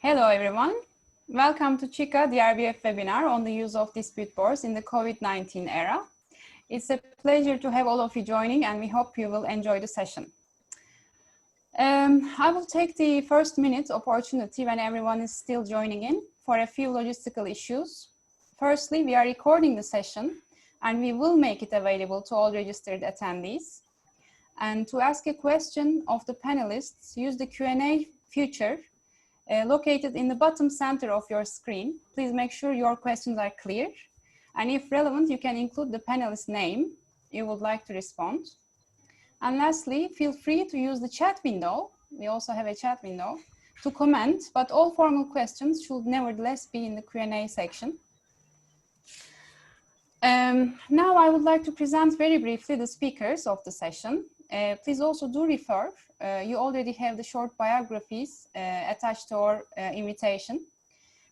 Hello everyone. Welcome to CICA DRBF webinar on the use of dispute boards in the COVID-19 era. It's a pleasure to have all of you joining and we hope you will enjoy the session. I will take the first minute opportunity when everyone is still joining in for a few logistical issues. Firstly, we are recording the session and we will make it available to all registered attendees. And to ask a question of the panelists, use the Q&A feature located in the bottom center of your screen. Please make sure your questions are clear. And if relevant, you can include the panelist name you would like to respond. And lastly, feel free to use the chat window. We also have a chat window to comment, but all formal questions should nevertheless be in the Q&A section. Now I would like to present very briefly the speakers of the session. Please also do refer. You already have the short biographies attached to our invitation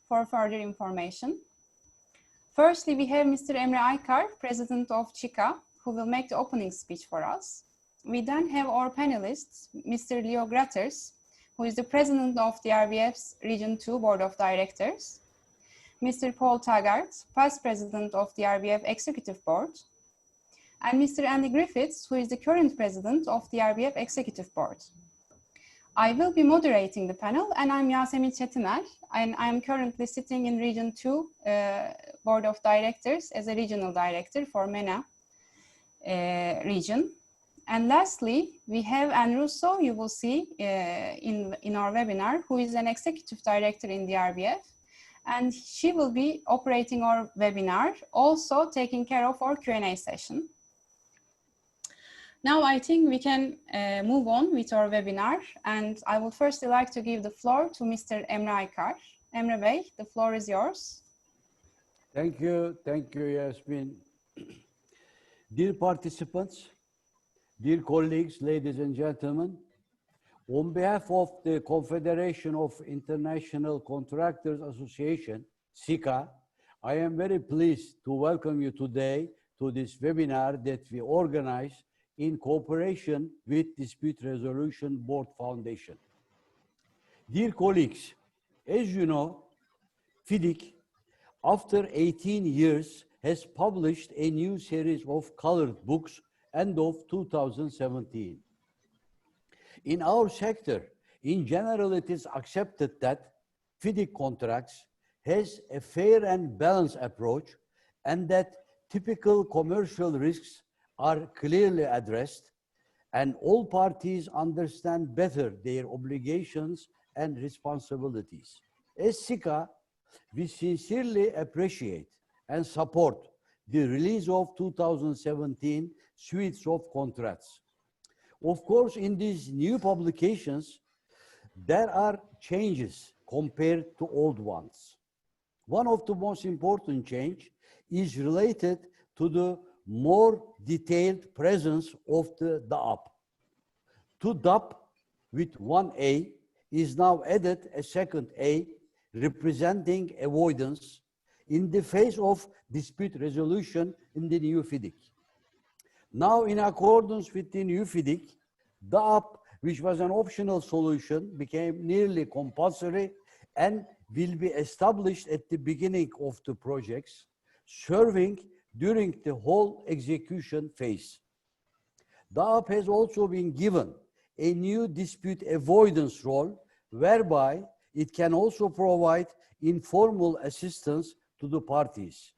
for further information. Firstly, we have Mr. Emre Aykar, President of CICA, who will make the opening speech for us. We then have our panelists, Mr. Grutters, who is the President of the DRBF's Region 2 Board of Directors, Mr. Taggart, Vice President of the DRBF Executive Board, and Mr. Griffiths, who is the current President of the DRBF Executive Board. I will be moderating the panel, and I'm Yasemin Cetinel, and I'm currently sitting in Region 2 Board of Directors as a Regional Director for MENA region. And lastly, we have Russo, you will see in our webinar, who is an Executive Director in the DRBF, and she will be operating our webinar, also taking care of our Q&A session. Now I think we can move on with our webinar, and I would first like to give the floor to Mr. Emre Aykar. Emre Bey, the floor is yours. Thank you, Yasmin. Dear participants, dear colleagues, ladies and gentlemen, on behalf of the Confederation of International Contractors Association, CICA, I am very pleased to welcome you today to this webinar that we organize in cooperation with Dispute Resolution Board Foundation. Dear colleagues, as you know, FIDIC, after 18 years, has published a new series of colored books end of 2017. In our sector, in general, it is accepted that FIDIC contracts has a fair and balanced approach and that typical commercial risks are clearly addressed and all parties understand better their obligations and responsibilities. As CICA, we sincerely appreciate and support the release of 2017 suites of contracts. Of course, in these new publications, there are changes compared to old ones. One of the most important change is related to the more detailed presence of the DAP. To DAP with one A is now added a second A representing avoidance in the face of dispute resolution in the new FIDIC. Now, in accordance with the new FIDIC, DAP, which was an optional solution, became nearly compulsory and will be established at the beginning of the projects, serving during the whole execution phase. DAP has also been given a new dispute avoidance role, whereby it can also provide informal assistance to the parties.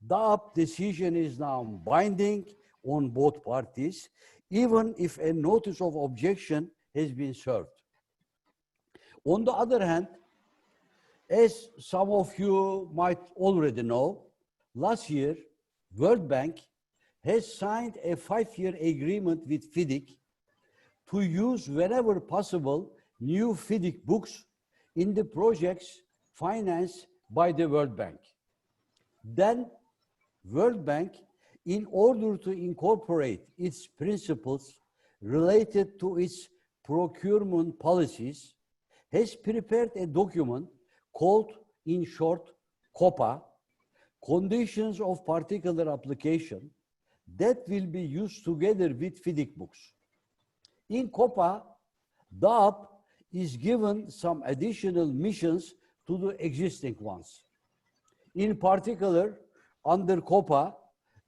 DAP decision is now binding on both parties, even if a notice of objection has been served. On the other hand, as some of you might already know, last year, World Bank has signed a 5-year agreement with FIDIC to use whenever possible new FIDIC books in the projects financed by the World Bank. Then World Bank, in order to incorporate its principles related to its procurement policies, has prepared a document called, in short, COPA, Conditions of Particular Application, that will be used together with FIDIC books. In COPA, DAP is given some additional missions to the existing ones. In particular, under COPA,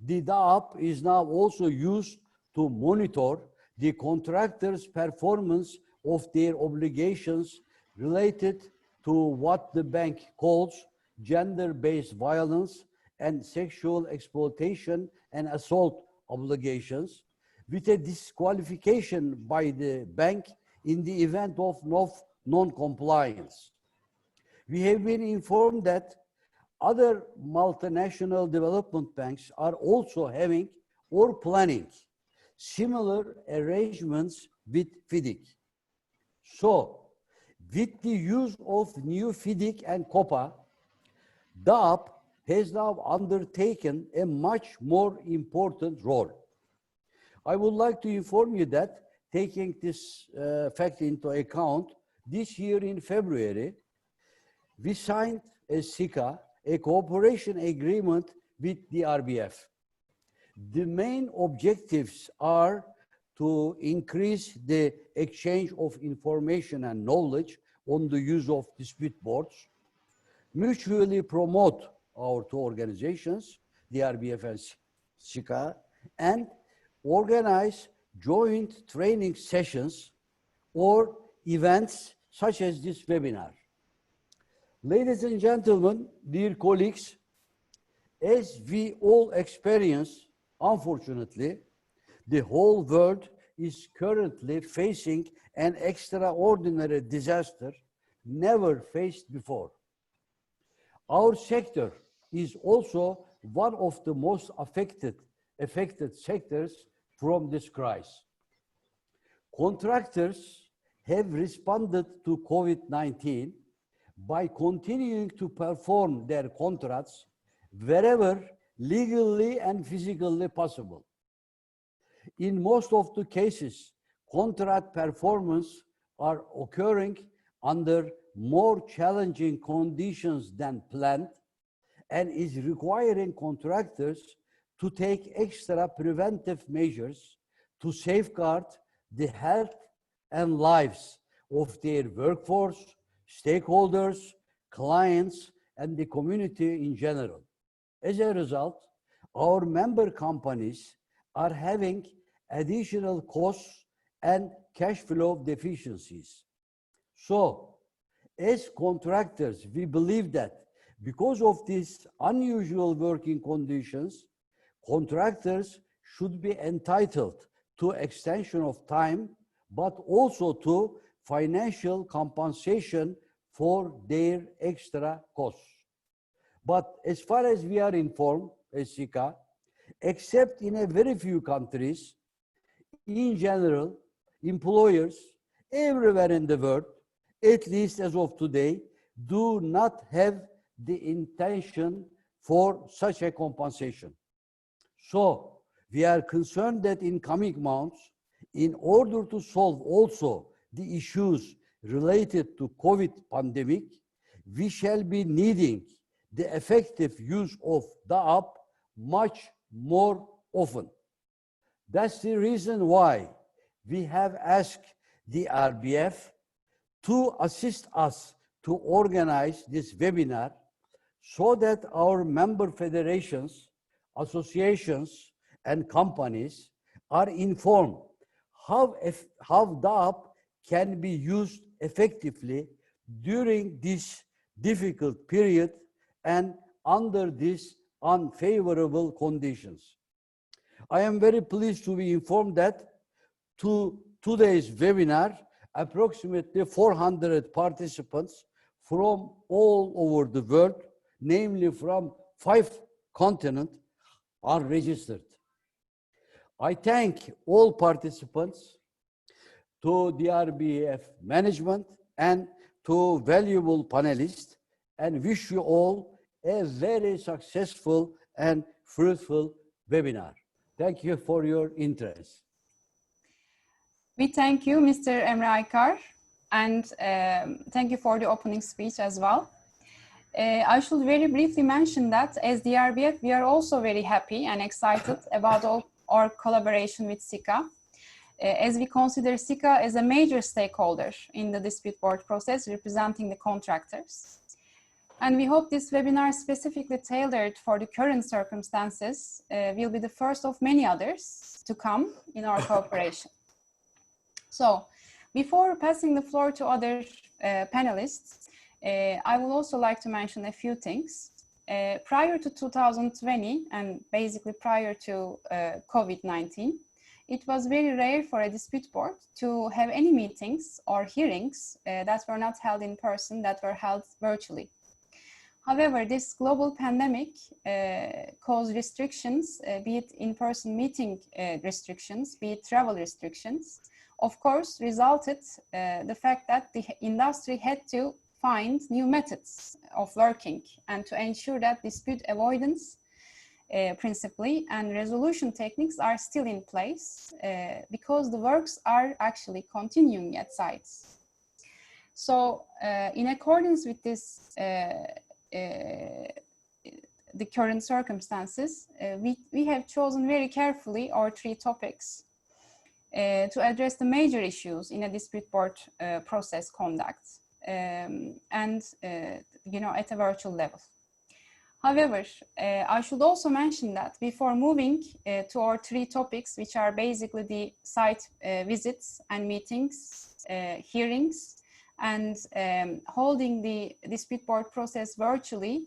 the DAP is now also used to monitor the contractors' performance of their obligations related to what the bank calls gender-based violence and sexual exploitation and assault obligations, with a disqualification by the bank in the event of non-compliance. We have been informed that other multinational development banks are also having or planning similar arrangements with FIDIC. So, with the use of new FIDIC and COPA, DAP has now undertaken a much more important role. I would like to inform you that, taking this fact into account, this year in February, we signed as CICA a cooperation agreement with DRBF. The main objectives are to increase the exchange of information and knowledge on the use of dispute boards, mutually promote our two organizations, DRBF and CICA, and organize joint training sessions or events such as this webinar. Ladies and gentlemen, dear colleagues, as we all experience, unfortunately, the whole world is currently facing an extraordinary disaster never faced before. Our sector is also one of the most affected sectors from this crisis. Contractors have responded to COVID-19 by continuing to perform their contracts wherever legally and physically possible. In most of the cases, contract performance are occurring under more challenging conditions than planned and is requiring contractors to take extra preventive measures to safeguard the health and lives of their workforce, stakeholders, clients, and the community in general. As a result, our member companies are having additional costs and cash flow deficiencies. So, as contractors, we believe that because of these unusual working conditions, contractors should be entitled to extension of time, but also to financial compensation for their extra costs. But as far as we are informed, as CICA, except in a very few countries, in general, employers everywhere in the world, at least as of today, do not have the intention for such a compensation. So, we are concerned that in coming months, in order to solve also the issues related to COVID pandemic, we shall be needing the effective use of DAP much more often. That's the reason why we have asked the DRBF to assist us to organize this webinar so that our member federations, associations, and companies are informed how DAP can be used effectively during this difficult period and under these unfavorable conditions. I am very pleased to be informed that to today's webinar, approximately 400 participants from all over the world, namely from 5 continents, are registered. I thank all participants, to DRBF management, and to valuable panelists, and wish you all a very successful and fruitful webinar. Thank you for your interest. We thank you, Mr. Emre Aykar, and thank you for the opening speech as well. I should very briefly mention that as DRBF, we are also very happy and excited about all our collaboration with CICA. as we consider CICA as a major stakeholder in the dispute board process representing the contractors. And we hope this webinar, specifically tailored for the current circumstances, will be the first of many others to come in our cooperation. So, before passing the floor to other panelists, I would also like to mention a few things. Prior to 2020, and basically prior to COVID-19, it was very rare for a dispute board to have any meetings or hearings that were not held in person, that were held virtually. However, this global pandemic caused restrictions, be it in-person meeting restrictions, be it travel restrictions, of course, resulted the fact that the industry had to find new methods of working and to ensure that dispute avoidance principally and resolution techniques are still in place because the works are actually continuing at sites. So in accordance with this the current circumstances, we have chosen very carefully our 3 topics to address the major issues in a dispute board process conduct and at a virtual level. However, I should also mention that before moving to our 3 topics, which are basically the site visits and meetings, hearings, and holding the dispute board process virtually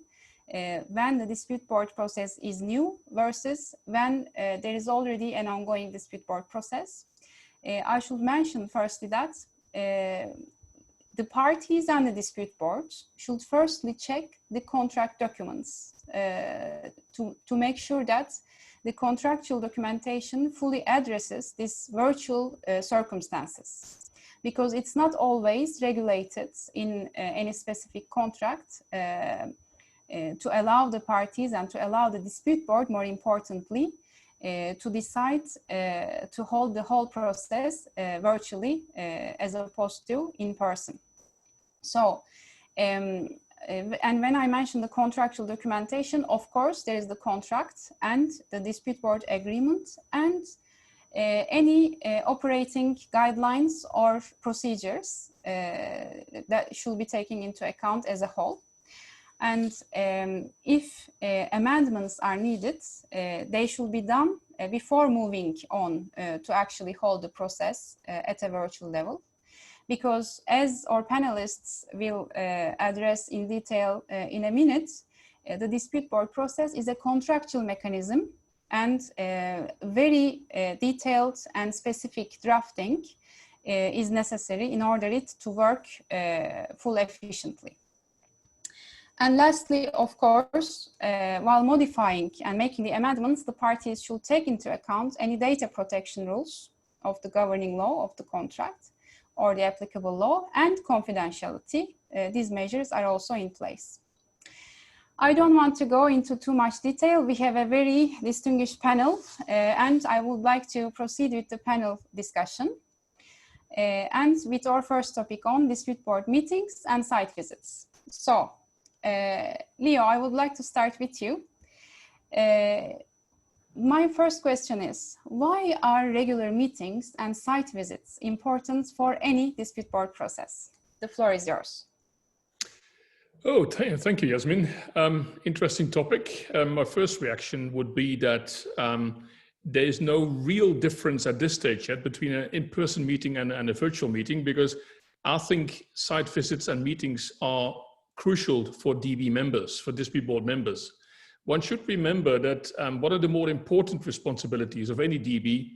when the dispute board process is new versus when there is already an ongoing dispute board process. I should mention firstly that the parties and the dispute board should firstly check the contract documents to make sure that the contractual documentation fully addresses these virtual circumstances. Because it's not always regulated in any specific contract to allow the parties and to allow the dispute board, more importantly, to decide to hold the whole process virtually as opposed to in person. So, and when I mention the contractual documentation, of course, there is the contract and the dispute board agreement and any operating guidelines or procedures that should be taken into account as a whole. And if amendments are needed, they should be done before moving on to actually hold the process at a virtual level. Because as our panelists will address in detail in a minute, the dispute board process is a contractual mechanism and very detailed and specific drafting is necessary in order it to work full efficiently. And lastly, of course, while modifying and making the amendments, the parties should take into account any data protection rules of the governing law of the contract or the applicable law and confidentiality. These measures are also in place. I don't want to go into too much detail. We have a very distinguished panel and I would like to proceed with the panel discussion and with our first topic on dispute board meetings and site visits. So, Leo, I would like to start with you. My first question is, why are regular meetings and site visits important for any dispute board process? The floor is yours. Oh, thank you, Yasemin. Interesting topic. My first reaction would be that there is no real difference at this stage yet between an in-person meeting and a virtual meeting, because I think site visits and meetings are crucial for DB members, for dispute board members. One should remember that one of the more important responsibilities of any DB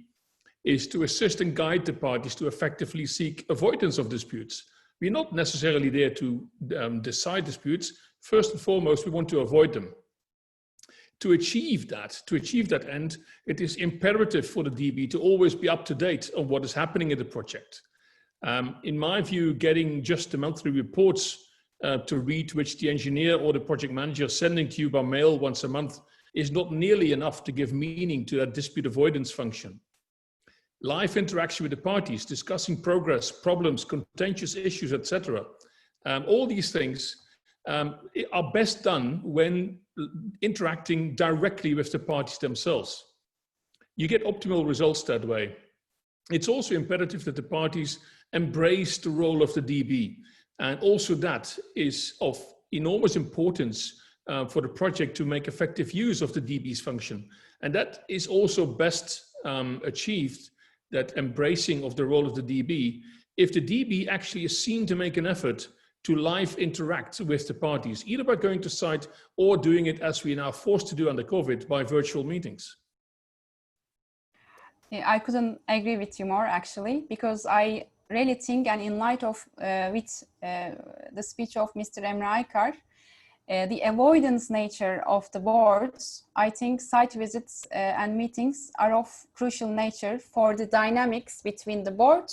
is to assist and guide the parties to effectively seek avoidance of disputes. We're not necessarily there to decide disputes. First and foremost, we want to avoid them. To achieve that end, it is imperative for the DB to always be up to date on what is happening in the project. In my view, getting just the monthly reports to read, which the engineer or the project manager is sending to you by mail once a month, is not nearly enough to give meaning to that dispute avoidance function. Live interaction with the parties, discussing progress, problems, contentious issues, etc. All these things are best done when interacting directly with the parties themselves. You get optimal results that way. it's also imperative that the parties embrace the role of the DB. And also that is of enormous importance for the project to make effective use of the DB's function. And that is also best achieved, that embracing of the role of the DB, if the DB actually is seen to make an effort to live interact with the parties, either by going to site or doing it, as we are now forced to do under COVID, by virtual meetings. Yeah, I couldn't agree with you more, actually, because I really think, and in light of the speech of Mr. Emre Aykar, the avoidance nature of the boards, I think site visits and meetings are of crucial nature for the dynamics between the board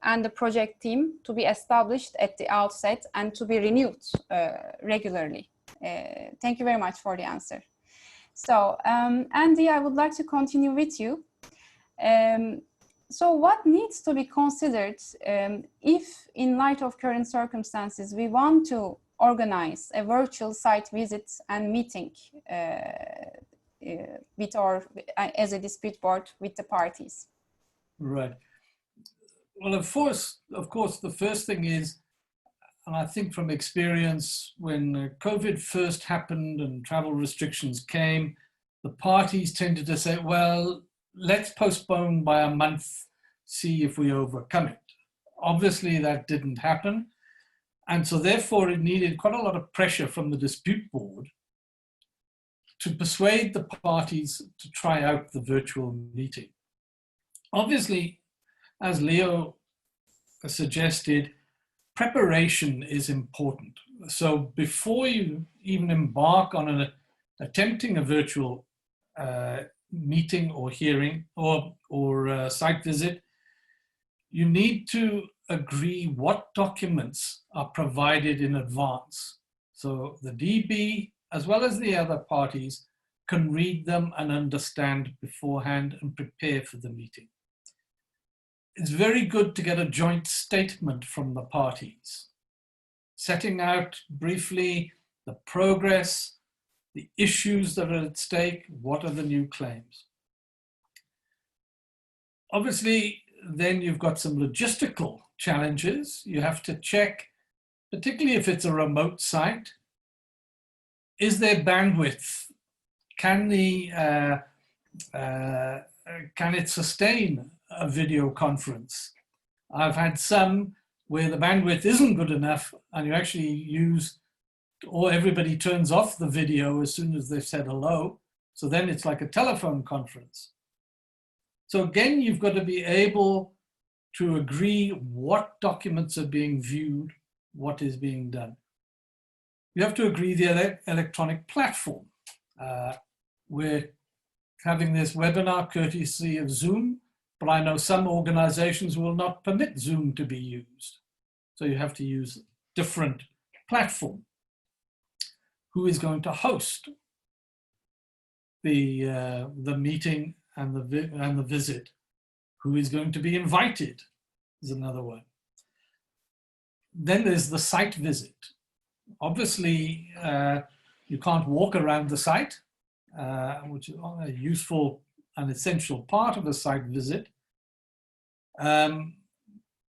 and the project team to be established at the outset and to be renewed regularly. Thank you very much for the answer. So, Andy, I would like to continue with you. So what needs to be considered if, in light of current circumstances, we want to organize a virtual site visit and meeting with or as a dispute board with the parties? Right. Well, of course, the first thing is, and I think from experience, when COVID first happened and travel restrictions came, the parties tended to say, well, let's postpone by a month, see if we overcome it. Obviously, that didn't happen. And so therefore, it needed quite a lot of pressure from the dispute board to persuade the parties to try out the virtual meeting. Obviously, as Leo suggested, preparation is important. So before you even embark on attempting a virtual meeting or hearing or site visit, you need to agree what documents are provided in advance. So the DB, as well as the other parties, can read them and understand beforehand and prepare for the meeting. It's very good to get a joint statement from the parties, setting out briefly the progress, the issues that are at stake, what are the new claims. Obviously, then you've got some logistical challenges. You have to check, particularly if it's a remote site, is there bandwidth? Can it sustain a video conference? I've had some where the bandwidth isn't good enough and you actually use, or everybody turns off the video as soon as they've said hello. So then it's like a telephone conference. So again, you've got to be able to agree what documents are being viewed, what is being done. You have to agree the electronic platform. We're having this webinar courtesy of Zoom, but I know some organizations will not permit Zoom to be used. So you have to use a different platform. Who is going to host the meeting and the visit? Who is going to be invited is another one. Then there's the site visit. Obviously, you can't walk around the site, which is a useful and essential part of a site visit. But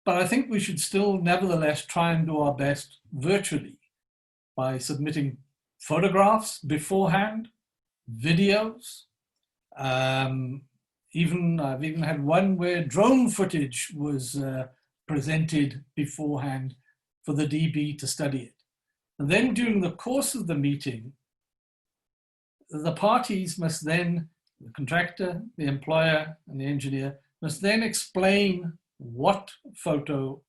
I think we should still nevertheless try and do our best virtually by submitting photographs beforehand, videos. I've even had one where drone footage was presented beforehand for the DB to study it. And then during the course of the meeting, the parties must then, the contractor, the employer, and the engineer, must then explain what photo,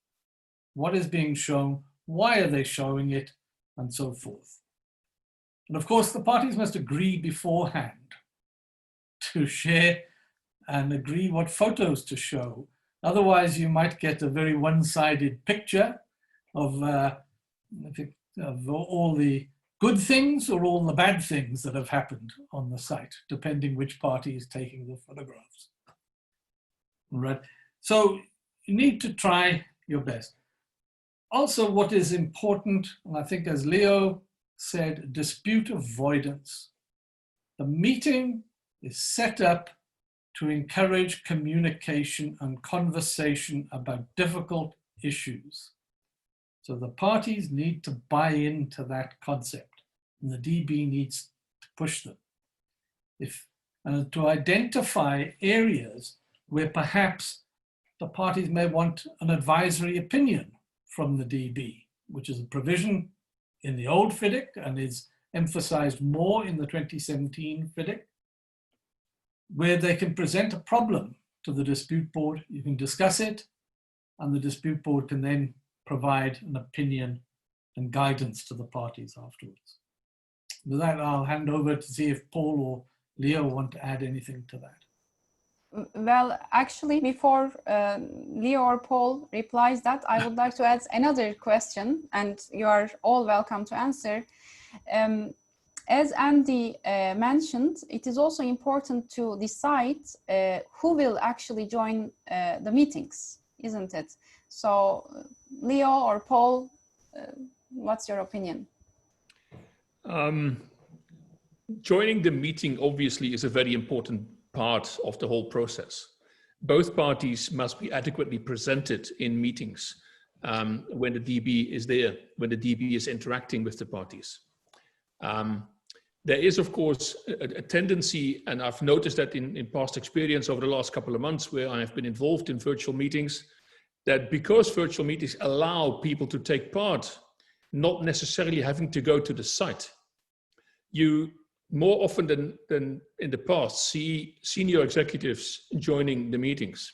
what is being shown, why are they showing it, and so forth. And of course, the parties must agree beforehand to share and agree what photos to show. Otherwise, you might get a very one-sided picture of all the good things or all the bad things that have happened on the site, depending which party is taking the photographs. Right. So you need to try your best. Also, what is important, and I think as Leo said, dispute avoidance. The meeting is set up to encourage communication and conversation about difficult issues. So the parties need to buy into that concept, and the DB needs to push them. And to identify areas where perhaps the parties may want an advisory opinion from the DB, which is a provision in the old FIDIC and is emphasized more in the 2017 FIDIC, where they can present a problem to the dispute board. You can discuss it, and the dispute board can then provide an opinion and guidance to the parties afterwards. With that, I'll hand over to see if Paul or Leo want to add anything to that. Well, actually, before Leo or Paul replies that, I would like to add another question, and you are all welcome to answer. As Andy mentioned, it is also important to decide who will actually join the meetings, isn't it? So, Leo or Paul, what's your opinion? Joining the meeting obviously is a very important part of the whole process. Both parties must be adequately presented in meetings when the DB is there, when the DB is interacting with the parties. There is, of course, a tendency, and I've noticed that in past experience over the last couple of months where I have been involved in virtual meetings, that because virtual meetings allow people to take part, not necessarily having to go to the site, you more often than in the past see senior executives joining the meetings.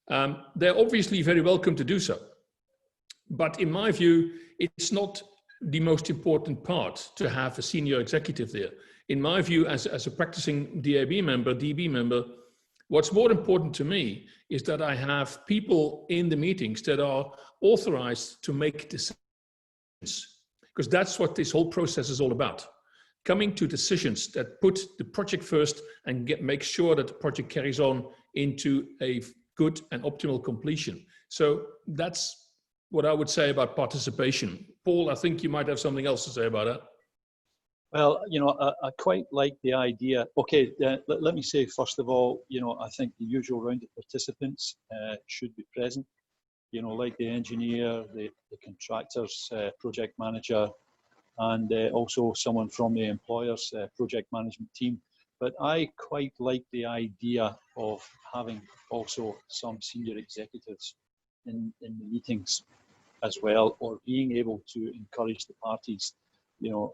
They're obviously very welcome to do so. But in my view, it's not the most important part to have a senior executive there. In my view, as a practicing DB member, what's more important to me is that I have people in the meetings that are authorized to make decisions, because that's what this whole process is all about. Coming to decisions that put the project first and make sure that the project carries on into a good and optimal completion. So that's what I would say about participation. Paul, I think you might have something else to say about that. Well, you know, I quite like the idea. Okay, let me say, first of all, you know, I think the usual round of participants should be present, you know, like the engineer, the contractors, project manager, and also someone from the employer's project management team. But I quite like the idea of having also some senior executives in the meetings as well, or being able to encourage the parties, you know,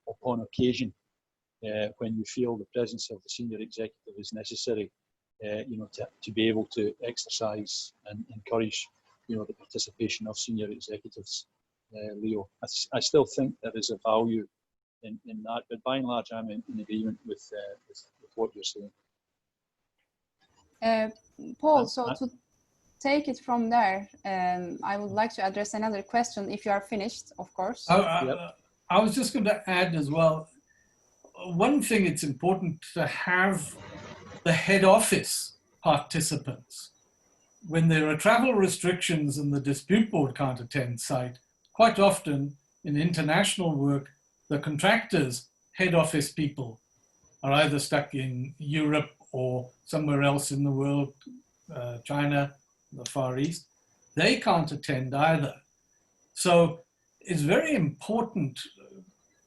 upon occasion, when you feel the presence of the senior executive is necessary, you know, to be able to exercise and encourage, you know, the participation of senior executives. Leo, I still think there is a value in that, but by and large, I'm in agreement with what you're saying. Paul, so to take it from there, I would like to address another question, if you are finished, of course. I was just going to add as well, one thing it's important to have the head office participants. When there are travel restrictions and the dispute board can't attend site, quite often in international work, the contractors' head office people are either stuck in Europe or somewhere else in the world, China, the Far East. They can't attend either. So it's very important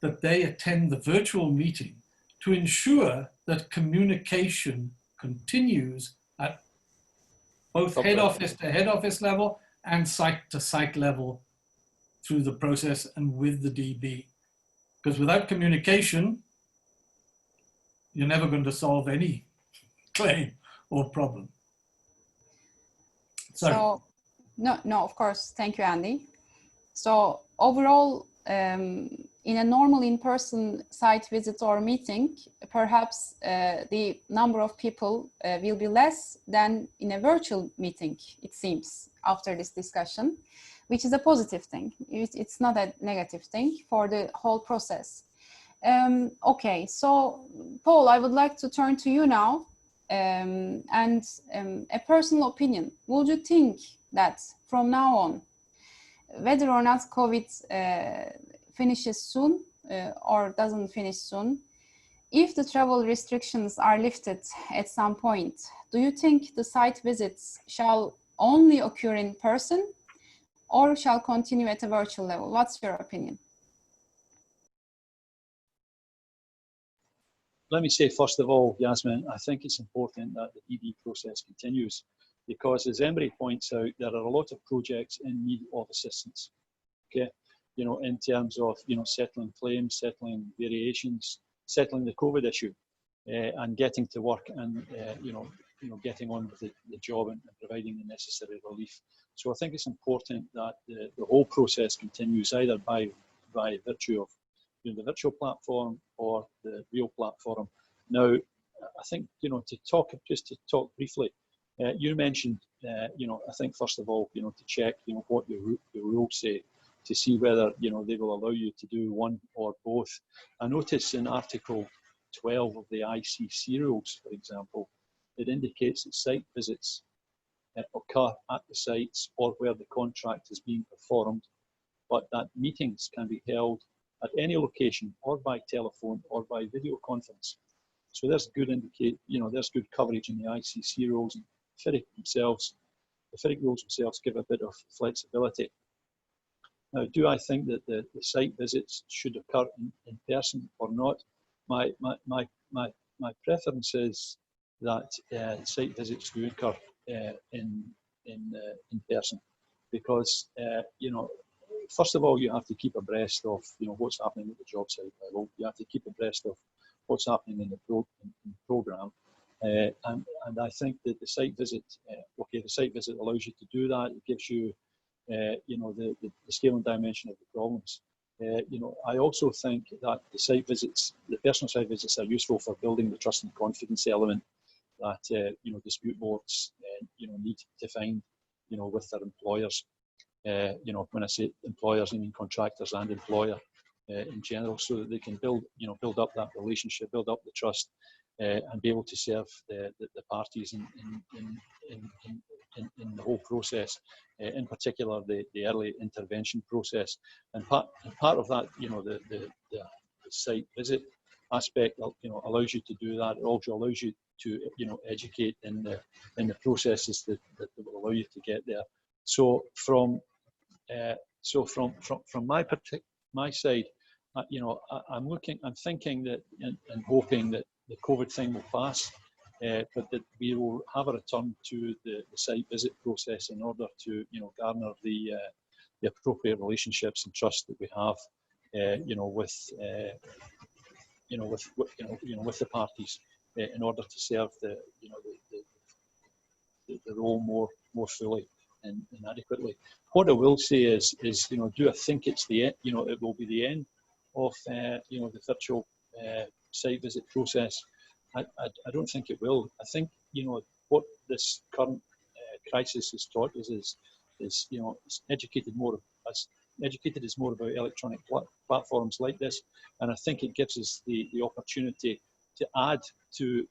that they attend the virtual meeting to ensure that communication continues at both head office to head office level and site to site level through the process and with the DB. Because without communication, you're never going to solve any claim or problem. Sorry. So, no, of course. Thank you, Andy. So overall, in a normal in-person site visit or meeting, perhaps the number of people will be less than in a virtual meeting, it seems, after this discussion, which is a positive thing. It's not a negative thing for the whole process. Okay, so Paul, I would like to turn to you now. And a personal opinion, would you think that from now on, whether or not COVID finishes soon or doesn't finish soon, If the travel restrictions are lifted at some point, do you think the site visits shall only occur in person or shall continue at a virtual level? What's your opinion? Let me say, first of all, Yasmin, I think it's important that the DD process continues because, as Emre points out, there are a lot of projects in need of assistance, okay? You know, in terms of, you know, settling claims, settling variations, settling the COVID issue, and getting to work and, you know, getting on with the job and providing the necessary relief. So I think it's important that the whole process continues either by virtue of, you know, the virtual platform or the real platform. Now, I think, you know, to talk briefly, you mentioned, you know, I think first of all, you know, to check, you know, what the rules say, to see whether, you know, they will allow you to do one or both. I notice in Article 12 of the ICC rules, for example, it indicates that site visits occur at the sites or where the contract is being performed, but that meetings can be held at any location or by telephone or by video conference. So there's good there's good coverage in the ICC rules. And the FIRIC rules themselves give a bit of flexibility. Now, do I think that the site visits should occur in person or not? My preference is that site visits do occur in person, because you know, first of all, you have to keep abreast of, you know, what's happening at the job site level. You have to keep abreast of what's happening in the program, and I think that the site visit, the site visit allows you to do that. It gives you, you know, the scale and dimension of the problems. You know, I also think that the site visits, the personal site visits, are useful for building the trust and confidence element that you know, dispute boards you know, need to find, you know, with their employers. You know, when I say employers, I mean contractors and employer in general, so that they can build up that relationship, build up the trust, and be able to serve the parties in the whole process, in particular the early intervention process. And part of that, you know, the site visit aspect, you know, allows you to do that. It also allows you to, you know, educate in the processes that will allow you to get there. So from my side, you know, I'm thinking that and hoping that the COVID thing will pass, but that we will have a return to the site visit process in order to, you know, garner the appropriate relationships and trust that we have, you know, with the parties, in order to serve the role more fully and adequately. What I will say is, you know, do I think it's it will be the end of you know, the virtual site visit process? I don't think it will. I think, you know, what this current crisis has taught us is you know, it's educated is more about electronic platforms like this, and I think it gives us the opportunity to add to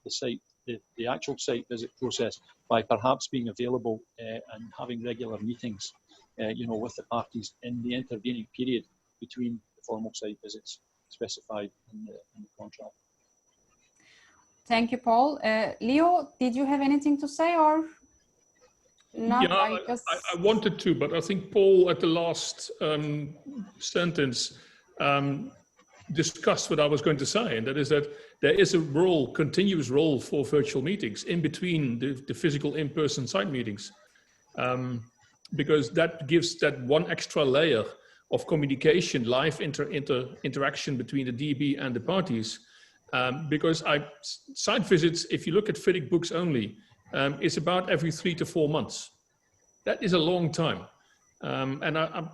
the actual site visit process by perhaps being available and having regular meetings, you know, with the parties in the intervening period between the formal site visits specified in the contract. Thank you, Paul. Leo, did you have anything to say or not? Yeah, I wanted to, but I think Paul at the last sentence discussed what I was going to say, and that is that there is a continuous role for virtual meetings in between the physical in-person site meetings, because that gives that one extra layer of communication, live interaction between the DB and the parties. Because site visits, if you look at FIRIC books only, is about every 3 to 4 months. That is a long time. And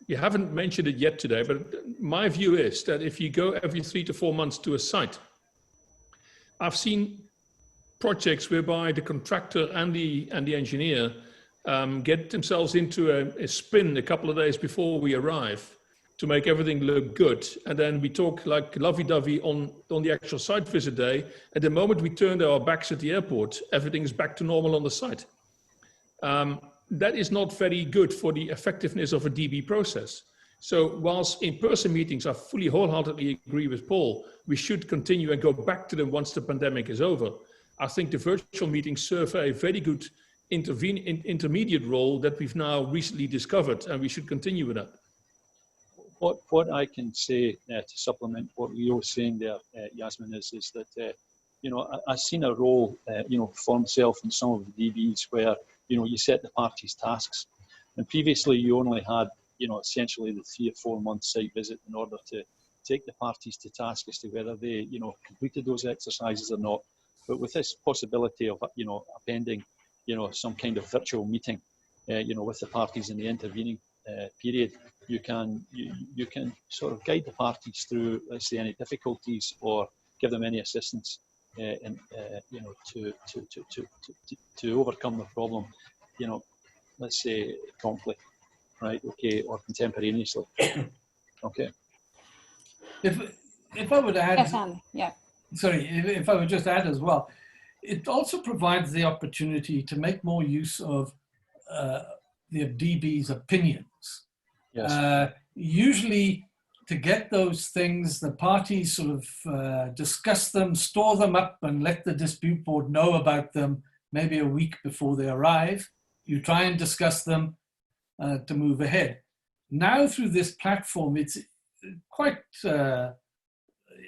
you haven't mentioned it yet today, but my view is that if you go every 3 to 4 months to a site, I've seen projects whereby the contractor and the engineer get themselves into a spin a couple of days before we arrive to make everything look good. And then we talk like lovey-dovey on the actual site visit day. At the moment we turn our backs at the airport, everything is back to normal on the site. That is not very good for the effectiveness of a DB process. So whilst in-person meetings, I fully wholeheartedly agree with Paul, we should continue and go back to them once the pandemic is over. I think the virtual meetings serve a very good intermediate role that we've now recently discovered, and we should continue with that. What I can say to supplement what Leo was saying there, Yasemin, is that you know, I've seen a role you know, for myself in some of the DBs where, you know, you set the parties' tasks, and previously you only had, you know, essentially the 3 or 4 month site visit in order to take the parties to task as to whether they, you know, completed those exercises or not. But with this possibility of, you know, appending, you know, some kind of virtual meeting, you know, with the parties in the intervening period, you can sort of guide the parties through, let's say, any difficulties or give them any assistance, in, you know, to overcome the problem, you know, let's say promptly, right? Okay, or contemporaneously. Okay. If I would add, Yes, Andy. Yeah. sorry, if I would just add as well, it also provides the opportunity to make more use of the DB's opinions. Yes. Usually, to get those things, the parties sort of discuss them, store them up, and let the dispute board know about them maybe a week before they arrive. You try and discuss them to move ahead. Now, through this platform, it's quite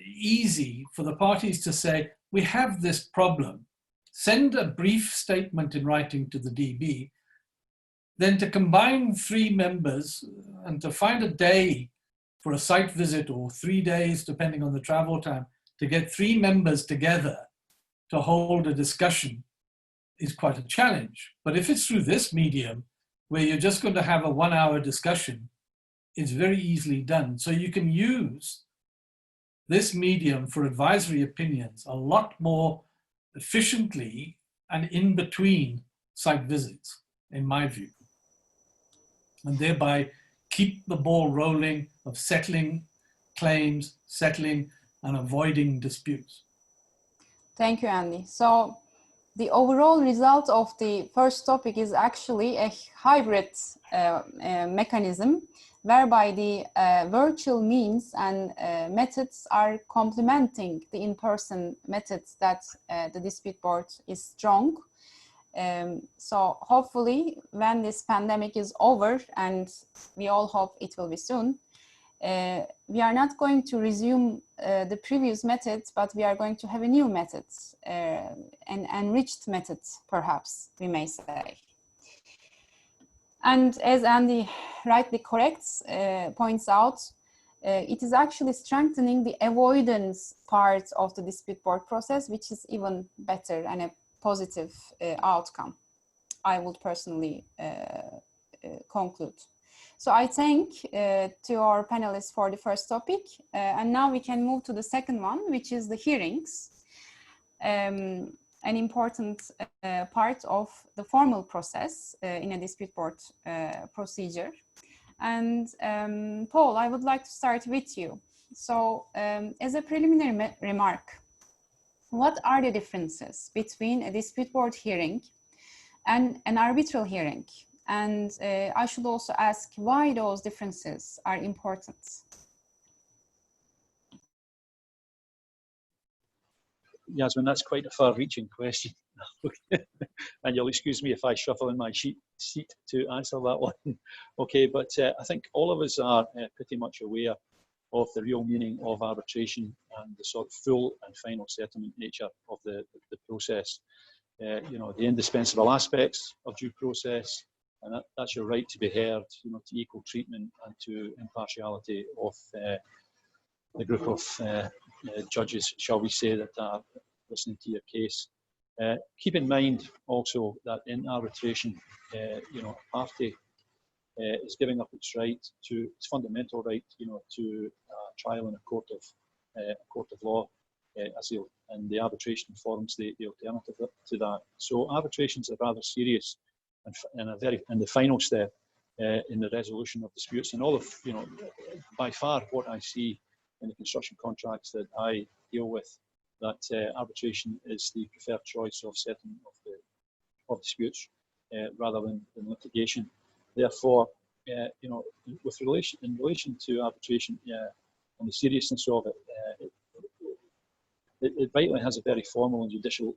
easy for the parties to say, we have this problem, send a brief statement in writing to the DB, then to combine 3 members and to find a day for a site visit, or 3 days, depending on the travel time, to get 3 members together to hold a discussion is quite a challenge. But if it's through this medium, where you're just going to have a 1-hour discussion, it's very easily done. So you can use this medium for advisory opinions a lot more efficiently and in between site visits, in my view, and thereby keep the ball rolling of settling claims, settling and avoiding disputes. Thank you, Andy. So the overall result of the first topic is actually a hybrid mechanism, whereby the virtual means and methods are complementing the in-person methods that the dispute board is strong. So hopefully when this pandemic is over, and we all hope it will be soon, we are not going to resume the previous methods, but we are going to have a new method, an enriched method, perhaps we may say. And as Andy rightly points out, it is actually strengthening the avoidance part of the dispute board process, which is even better and a positive outcome, I would personally conclude. So I thank to our panelists for the first topic, and now we can move to the second one, which is the hearings, an important part of the formal process in a dispute board procedure. And Paul, I would like to start with you. So as a preliminary remark, what are the differences between a dispute board hearing and an arbitral hearing? And I should also ask why those differences are important. Yasemin, that's quite a far-reaching question. And you'll excuse me if I shuffle in my seat to answer that one. Okay, but I think all of us are pretty much aware of the real meaning of arbitration and the sort of full and final settlement nature of the process. You know, the indispensable aspects of due process, and that's your right to be heard, you know, to equal treatment and to impartiality of the group of judges, shall we say, that are listening to your case. Keep in mind also that in arbitration, you know, a party is giving up its right to its fundamental right, you know, to trial in a court of law, and the arbitration forms the alternative to that. So arbitrations are rather serious and the final step in the resolution of disputes. And all of, you know, by far what I see in the construction contracts that I deal with, that arbitration is the preferred choice of settlement of disputes rather than litigation. Therefore, you know, in relation to arbitration and the seriousness of it, it vitally has a very formal and judicial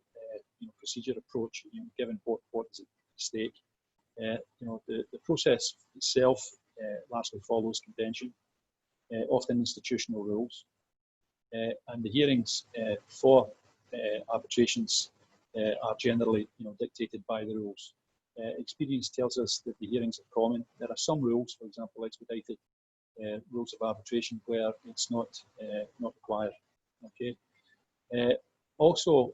you know, procedure approach, you know, given what is at stake. You know, the process itself largely follows convention, often institutional rules, and the hearings for arbitrations are generally, you know, dictated by the rules. Experience tells us that the hearings are common. There are some rules, for example, expedited rules of arbitration, where it's not required. Okay. Also,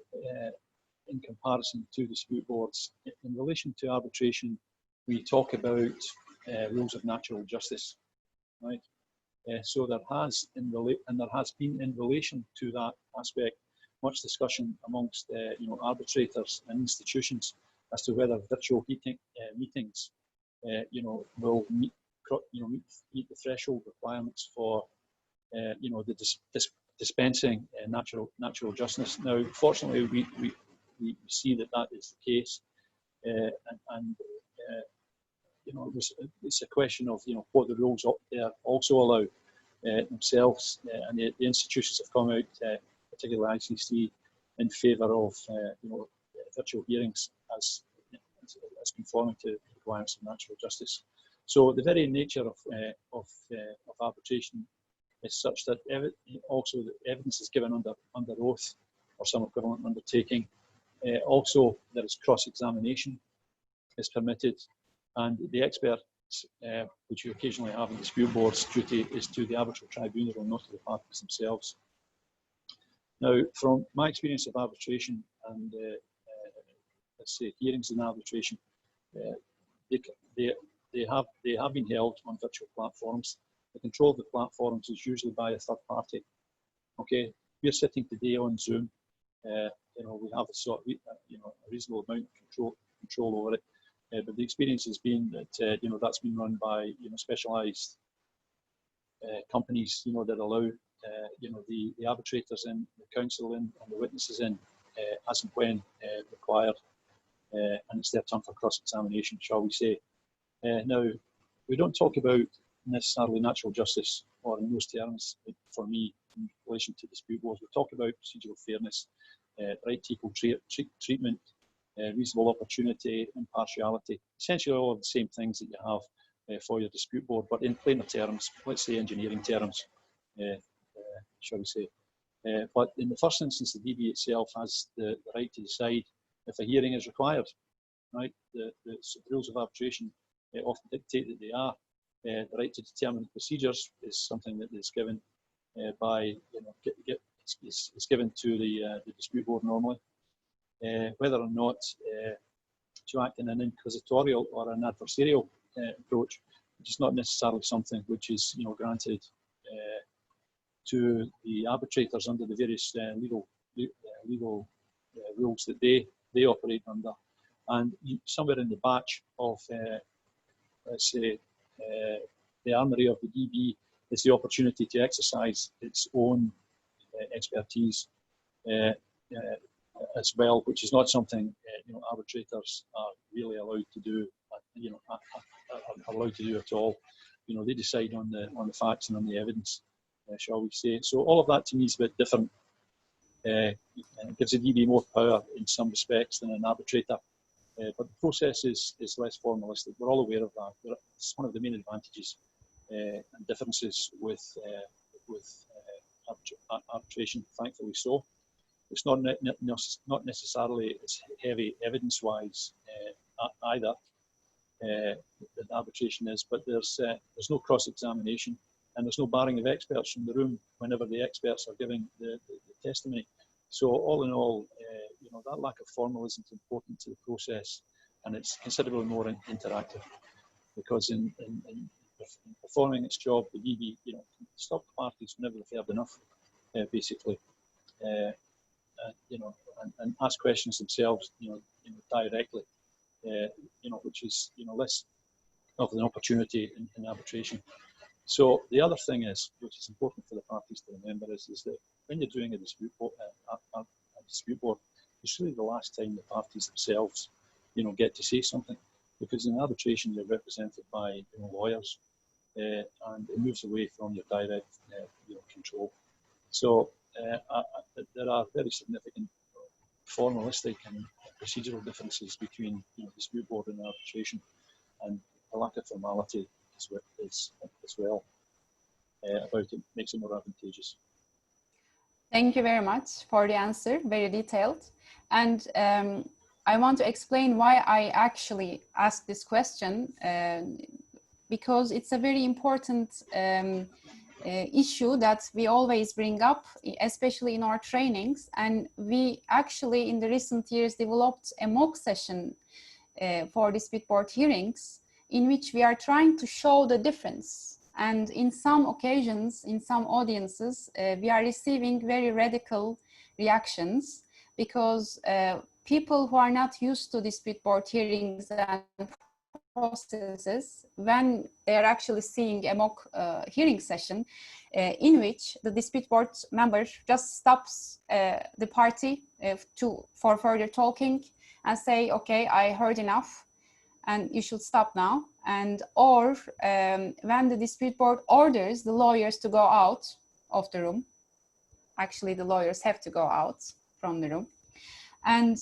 in comparison to dispute boards, in relation to arbitration, we talk about rules of natural justice, right? So there has been in relation to that aspect much discussion amongst you know, arbitrators and institutions as to whether virtual meetings you know, will meet the threshold requirements for you know, the dispensing natural justice. Now, fortunately, we see that is the case, and you know, it's a question of, you know, what the rules up there also allow themselves, and the institutions have come out, particularly ICC, in favour of you know, virtual hearings as conforming to the requirements of natural justice. So the very nature of arbitration is such that also the evidence is given under oath or some equivalent undertaking. Also, there is cross-examination is permitted, and the experts, which you occasionally have in dispute boards, duty is to the arbitral tribunal and not to the parties themselves. Now, from my experience of arbitration and let's say hearings in arbitration, they have been held on virtual platforms. The control of the platforms is usually by a third party. Okay, we're sitting today on Zoom. You know, we have you know, a reasonable amount of control over it. But the experience has been that you know, that's been run by, you know, specialised companies, you know, that allow you know, the arbitrators in, the counsel in, and the witnesses in as and when required, and it's their turn for cross-examination, shall we say. Now, we don't talk about necessarily natural justice, or in those terms, for me, in relation to dispute boards. We talk about procedural fairness, right to equal treatment, reasonable opportunity, impartiality, essentially all of the same things that you have for your dispute board, but in plainer terms, let's say engineering terms, shall we say. But in the first instance, the DB itself has the right to decide if a hearing is required, right? The rules of arbitration often dictate that they are. The right to determine the procedures is something that is given by, you know, is given to the dispute board normally. Whether or not to act in an inquisitorial or an adversarial approach, which is not necessarily something which is, you know, granted to the arbitrators under the various legal rules that they operate under. And somewhere in the batch of, let's say, the armoury of the DB is the opportunity to exercise its own expertise as well, which is not something you know, arbitrators are really allowed to do. You know, are allowed to do at all. You know, they decide on the facts and on the evidence, shall we say. So all of that to me is a bit different. It gives the DB more power in some respects than an arbitrator, but the process is less formalistic. We're all aware of that. It's one of the main advantages and differences with arbitration, thankfully so. It's not necessarily as heavy evidence-wise either that arbitration is, but there's no cross-examination, and there's no barring of experts from the room whenever the experts are giving the testimony. So all in all, you know, that lack of formalism is important to the process, and it's considerably more interactive, because in performing its job, the DB, you know, can stop the parties whenever they've heard enough, basically. You know, and ask questions themselves, you know directly, you know, which is, you know, less of an opportunity in arbitration. So the other thing is, which is important for the parties to remember, is that when you're doing a dispute board, it's really the last time the parties themselves, you know, get to say something. because in arbitration you're represented by lawyers, and it moves away from your direct control. So there are very significant formalistic and procedural differences between dispute board and arbitration, and a lack of formality as well about it makes it more advantageous. Thank you very much for the answer, very detailed. And I want to explain why I actually asked this question, because it's a very important issue that we always bring up, especially in our trainings. And we actually, in the recent years, developed a mock session for dispute board hearings, in which we are trying to show the difference. And in some occasions, in some audiences, we are receiving very radical reactions, because people who are not used to dispute board hearings and processes, when they are actually seeing a mock hearing session in which the dispute board member just stops the party for further talking and say, okay, I heard enough and you should stop now. And or when the dispute board orders the lawyers to go out of the room, actually the lawyers have to go out from the room. And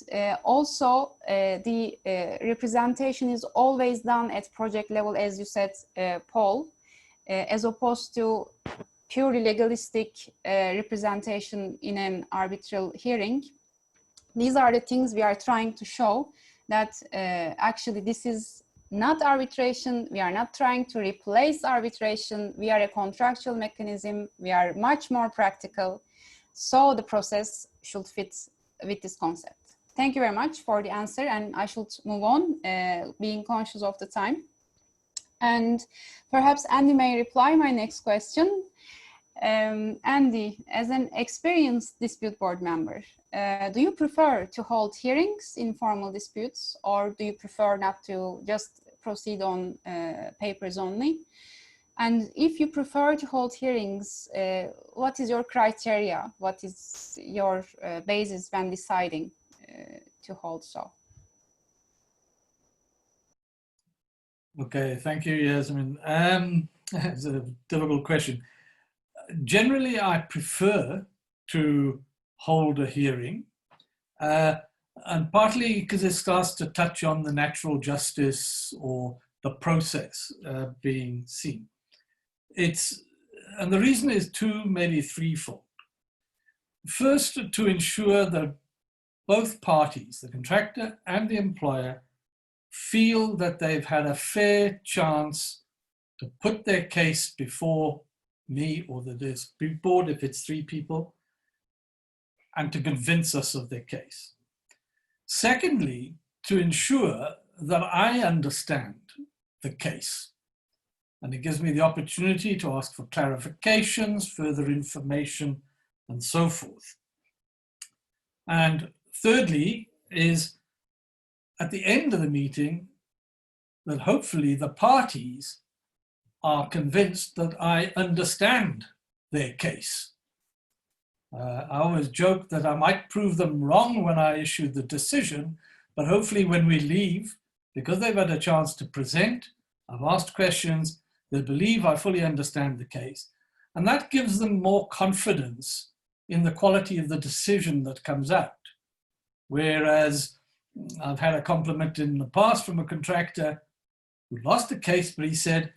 also the representation is always done at project level, as you said, Paul, as opposed to purely legalistic representation in an arbitral hearing. These are the things we are trying to show, that actually this is not arbitration. We are not trying to replace arbitration. We are a contractual mechanism. We are much more practical. So the process should fit with this concept. Thank you very much for the answer, and I should move on, being conscious of the time. And perhaps Andy may reply my next question. Andy, as an experienced dispute board member, do you prefer to hold hearings in formal disputes, or do you prefer not to, just proceed on papers only? And if you prefer to hold hearings, what is your criteria? What is your basis when deciding to hold so? Okay, thank you, Yasemin. It's a difficult question. Generally, I prefer to hold a hearing, and partly because it starts to touch on the natural justice or the process being seen. And the reason is maybe threefold. First, to ensure that both parties, the contractor and the employer, feel that they've had a fair chance to put their case before me or the dispute board, if it's 3 people, and to convince us of their case. Secondly, to ensure that I understand the case. And it gives me the opportunity to ask for clarifications, further information, and so forth. And thirdly is, at the end of the meeting, that hopefully the parties are convinced that I understand their case. I always joke that I might prove them wrong when I issue the decision, but hopefully when we leave, because they've had a chance to present, I've asked questions, they believe I fully understand the case. And that gives them more confidence in the quality of the decision that comes out. Whereas I've had a compliment in the past from a contractor who lost the case, but he said,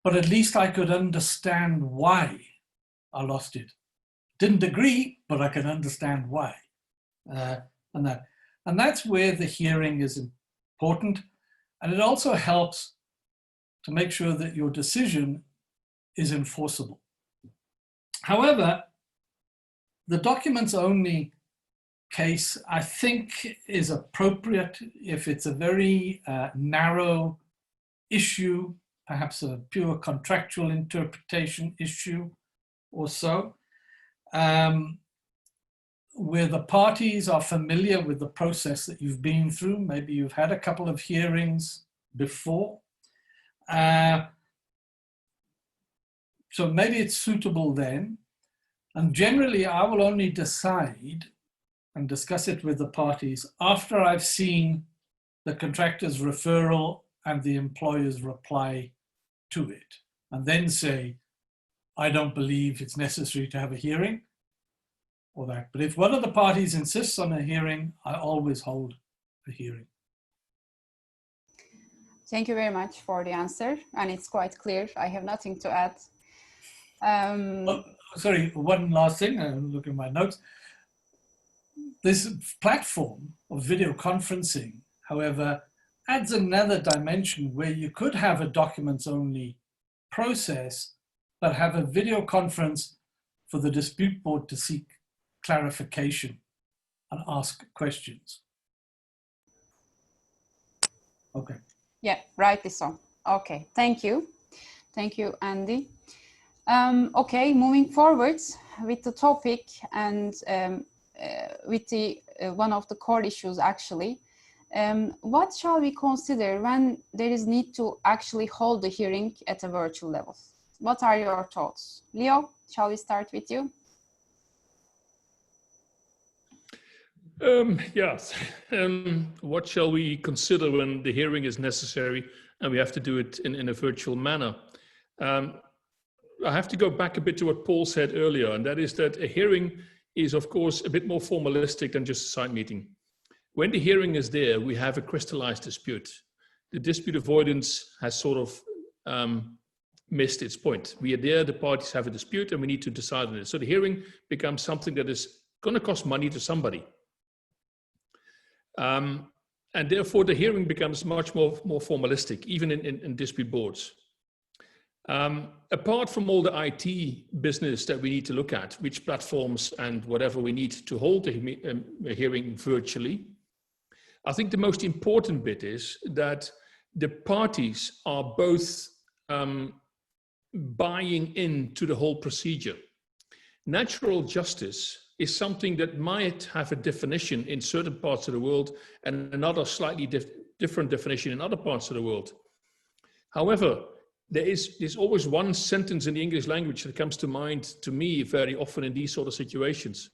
but at least I could understand why I lost it. Didn't agree, but I can understand why. And that's where the hearing is important. And it also helps to make sure that your decision is enforceable. However, the documents only case, I think, is appropriate if it's a very narrow issue, perhaps a pure contractual interpretation issue or so, where the parties are familiar with the process that you've been through. Maybe you've had a couple of hearings before. So maybe it's suitable then. And generally, I will only decide and discuss it with the parties after I've seen the contractor's referral and the employer's reply to it, and then say, I don't believe it's necessary to have a hearing or that. But if one of the parties insists on a hearing, I always hold a hearing. Thank you very much for the answer, and it's quite clear. I have nothing to add. Sorry, one last thing, I'm looking at my notes. This platform of video conferencing, however, adds another dimension where you could have a documents-only process, but have a video conference for the dispute board to seek clarification and ask questions. Okay. Yeah, rightly so. Okay, thank you. Thank you, Andy. Okay, moving forward with the topic and with the one of the core issues actually. What shall we consider when there is need to actually hold the hearing at a virtual level? What are your thoughts? Leo, shall we start with you? Yes. What shall we consider when the hearing is necessary and we have to do it in a virtual manner? I have to go back a bit to what Paul said earlier, and that is that a hearing is, of course, a bit more formalistic than just a side meeting. When the hearing is there, we have a crystallized dispute. The dispute avoidance has sort of missed its point. We are there, the parties have a dispute, and we need to decide on it. So the hearing becomes something that is going to cost money to somebody. And therefore, the hearing becomes much more formalistic, even in dispute boards. Apart from all the IT business that we need to look at, which platforms and whatever we need to hold a hearing virtually, I think the most important bit is that the parties are both buying into the whole procedure. Natural justice is something that might have a definition in certain parts of the world and another slightly different definition in other parts of the world. However, there's always one sentence in the English language that comes to mind to me very often in these sort of situations.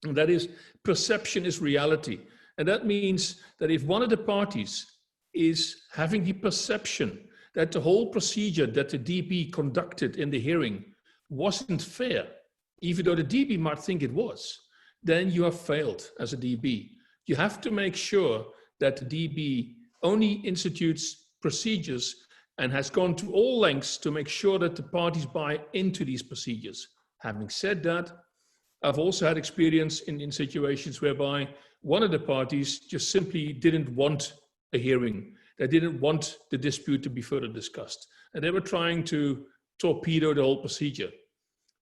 And that is, perception is reality. And that means that if one of the parties is having the perception that the whole procedure that the DB conducted in the hearing wasn't fair, even though the DB might think it was, then you have failed as a DB. You have to make sure that the DB only institutes procedures and has gone to all lengths to make sure that the parties buy into these procedures. Having said that, I've also had experience in situations whereby one of the parties just simply didn't want a hearing. They didn't want the dispute to be further discussed. And they were trying to torpedo the whole procedure.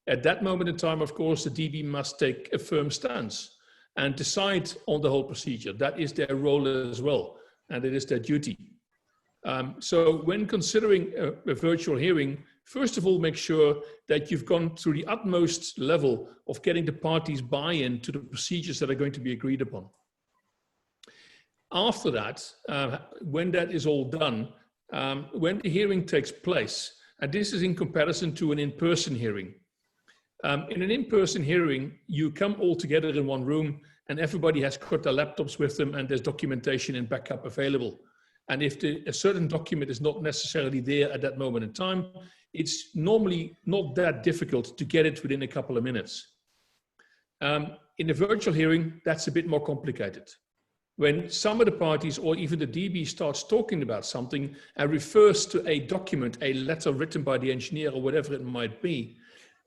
At that moment in time, of course, the DB must take a firm stance and decide on the whole procedure. That is their role as well, and it is their duty. So when considering a virtual hearing, first of all, make sure that you've gone through the utmost level of getting the parties buy-in to the procedures that are going to be agreed upon. After that, when that is all done, when the hearing takes place, and this is in comparison to an in-person hearing. In an in-person hearing, you come all together in one room and everybody has got their laptops with them and there's documentation and backup available. And if a certain document is not necessarily there at that moment in time, it's normally not that difficult to get it within a couple of minutes. In a virtual hearing, that's a bit more complicated. When some of the parties or even the DB starts talking about something and refers to a document, a letter written by the engineer or whatever it might be,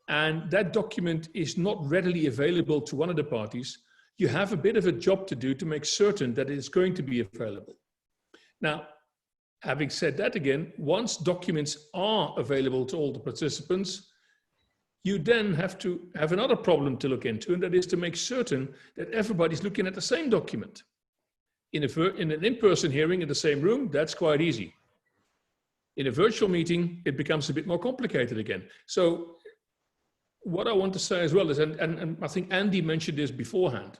and that document is not readily available to one of the parties, you have a bit of a job to do to make certain that it is going to be available. Now, having said that again, once documents are available to all the participants, you then have to have another problem to look into, and that is to make certain that everybody's looking at the same document. In an in-person hearing in the same room, that's quite easy. In a virtual meeting, it becomes a bit more complicated again. So what I want to say as well is, and I think Andy mentioned this beforehand,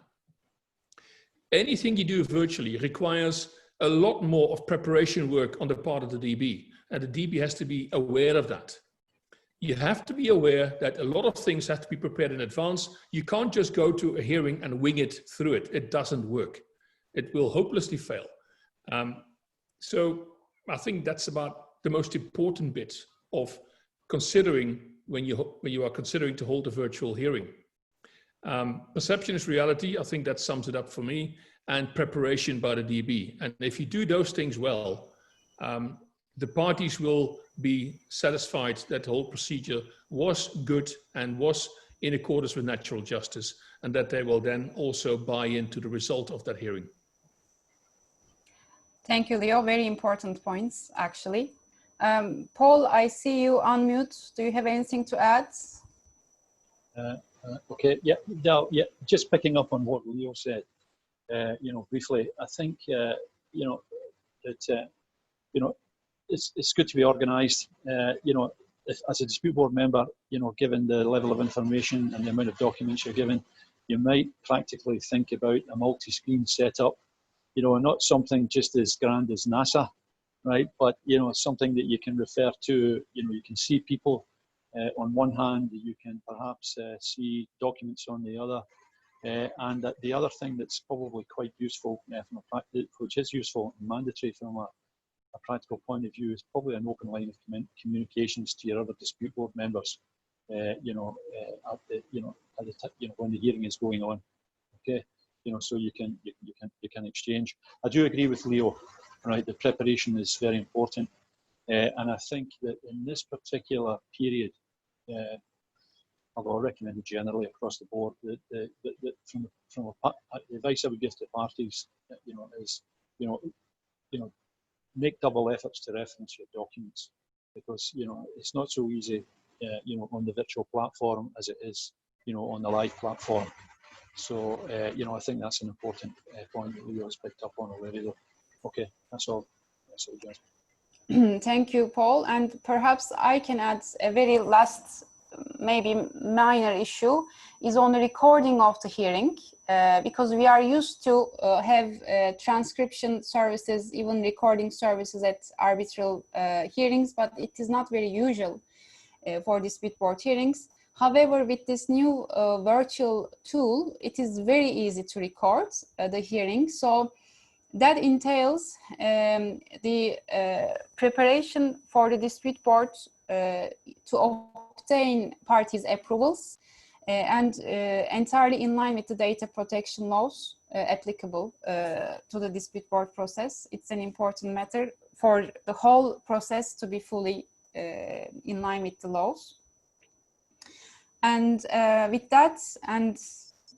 anything you do virtually requires a lot more of preparation work on the part of the DB, and the DB has to be aware of that. You have to be aware that a lot of things have to be prepared in advance. You can't just go to a hearing and wing it through it. It doesn't work. It will hopelessly fail. So I think that's about the most important bit of considering when you are considering to hold a virtual hearing. Perception is reality. I think that sums it up for me, and preparation by the DB. And if you do those things well, the parties will be satisfied that the whole procedure was good and was in accordance with natural justice, and that they will then also buy into the result of that hearing. Thank you, Leo. Very important points, actually. Paul, I see you unmute. Do you have anything to add? Okay, yeah, no, yeah, just picking up on what Leo said, you know, briefly, I think, you know, that, you know, it's good to be organised. You know, as a dispute board member, you know, given the level of information and the amount of documents you're given, you might practically think about a multi-screen setup, you know, not something just as grand as NASA, right? But, you know, something that you can refer to, you know, you can see people on one hand, you can perhaps see documents on the other. And that the other thing that's probably quite useful, from a which is useful and mandatory from a practical point of view, is probably an open line of communications to your other dispute board members. You know, at the, you know, when the hearing is going on. Okay, you know, so you can exchange. I do agree with Leo, right? The preparation is very important, and I think that in this particular period, although I recommend it generally across the board, that from the advice I would give to parties, you know, is you know, make double efforts to reference your documents, because you know it's not so easy, you know, on the virtual platform as it is, you know, on the live platform. So you know, I think that's an important point that Leo has picked up on already. Though. Okay, that's all. That's all, Jasmine. Thank you, Paul. And perhaps I can add a very last, maybe minor issue, is on the recording of the hearing, because we are used to have transcription services, even recording services at arbitral hearings, but it is not very usual for dispute board hearings. However, with this new virtual tool, it is very easy to record the hearing. So that entails the preparation for the dispute board to obtain parties' approvals and entirely in line with the data protection laws applicable to the dispute board process. It's an important matter for the whole process to be fully in line with the laws. And with that, and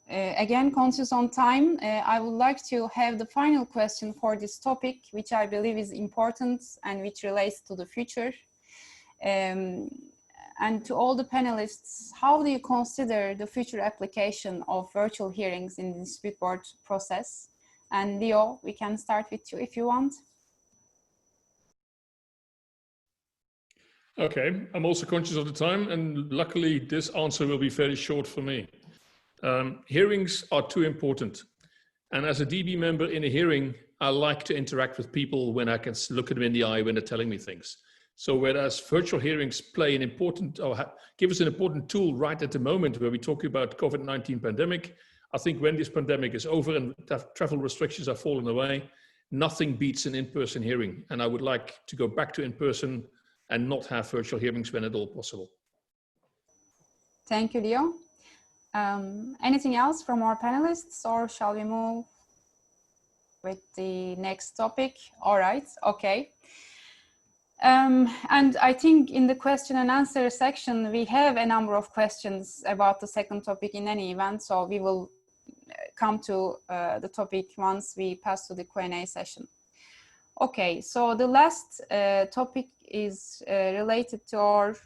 again, conscious on time, I would like to have the final question for this topic, which I believe is important and which relates to the future. And to all the panelists, how do you consider the future application of virtual hearings in the dispute board process? And Leo, we can start with you if you want. Okay, I'm also conscious of the time, and luckily this answer will be very short for me. Hearings are too important. And as a DB member in a hearing, I like to interact with people when I can look at them in the eye when they're telling me things. So whereas virtual hearings play an important, or give us an important tool right at the moment where we talk about COVID-19 pandemic, I think when this pandemic is over and travel restrictions are fallen away, nothing beats an in-person hearing. And I would like to go back to in-person and not have virtual hearings when at all possible. Thank you, Leo. Anything else from our panelists, or shall we move with the next topic? All right, okay. And I think in the question and answer section, we have a number of questions about the second topic in any event, so we will come to the topic once we pass to the Q&A session. Okay, so the last topic is related to our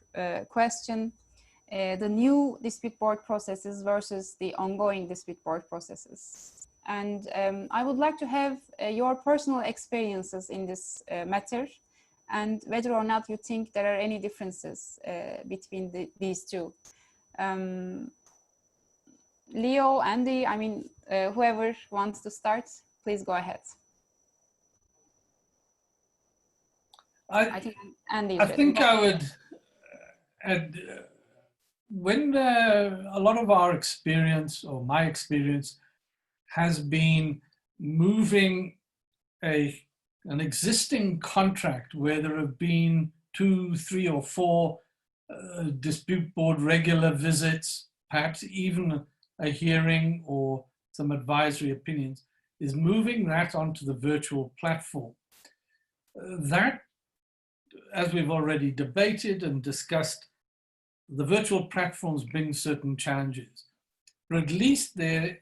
question, the new dispute board processes versus the ongoing dispute board processes. And I would like to have your personal experiences in this matter, and whether or not you think there are any differences between these two. Leo, Andy, I mean, whoever wants to start, please go ahead. I think Andy. I think I would add, when a lot of our experience, or my experience, has been moving a an existing contract where there have been 2, 3, or 4 dispute board regular visits, perhaps even a hearing or some advisory opinions, is moving that onto the virtual platform. That, as we've already debated and discussed, the virtual platforms bring certain challenges. But at least the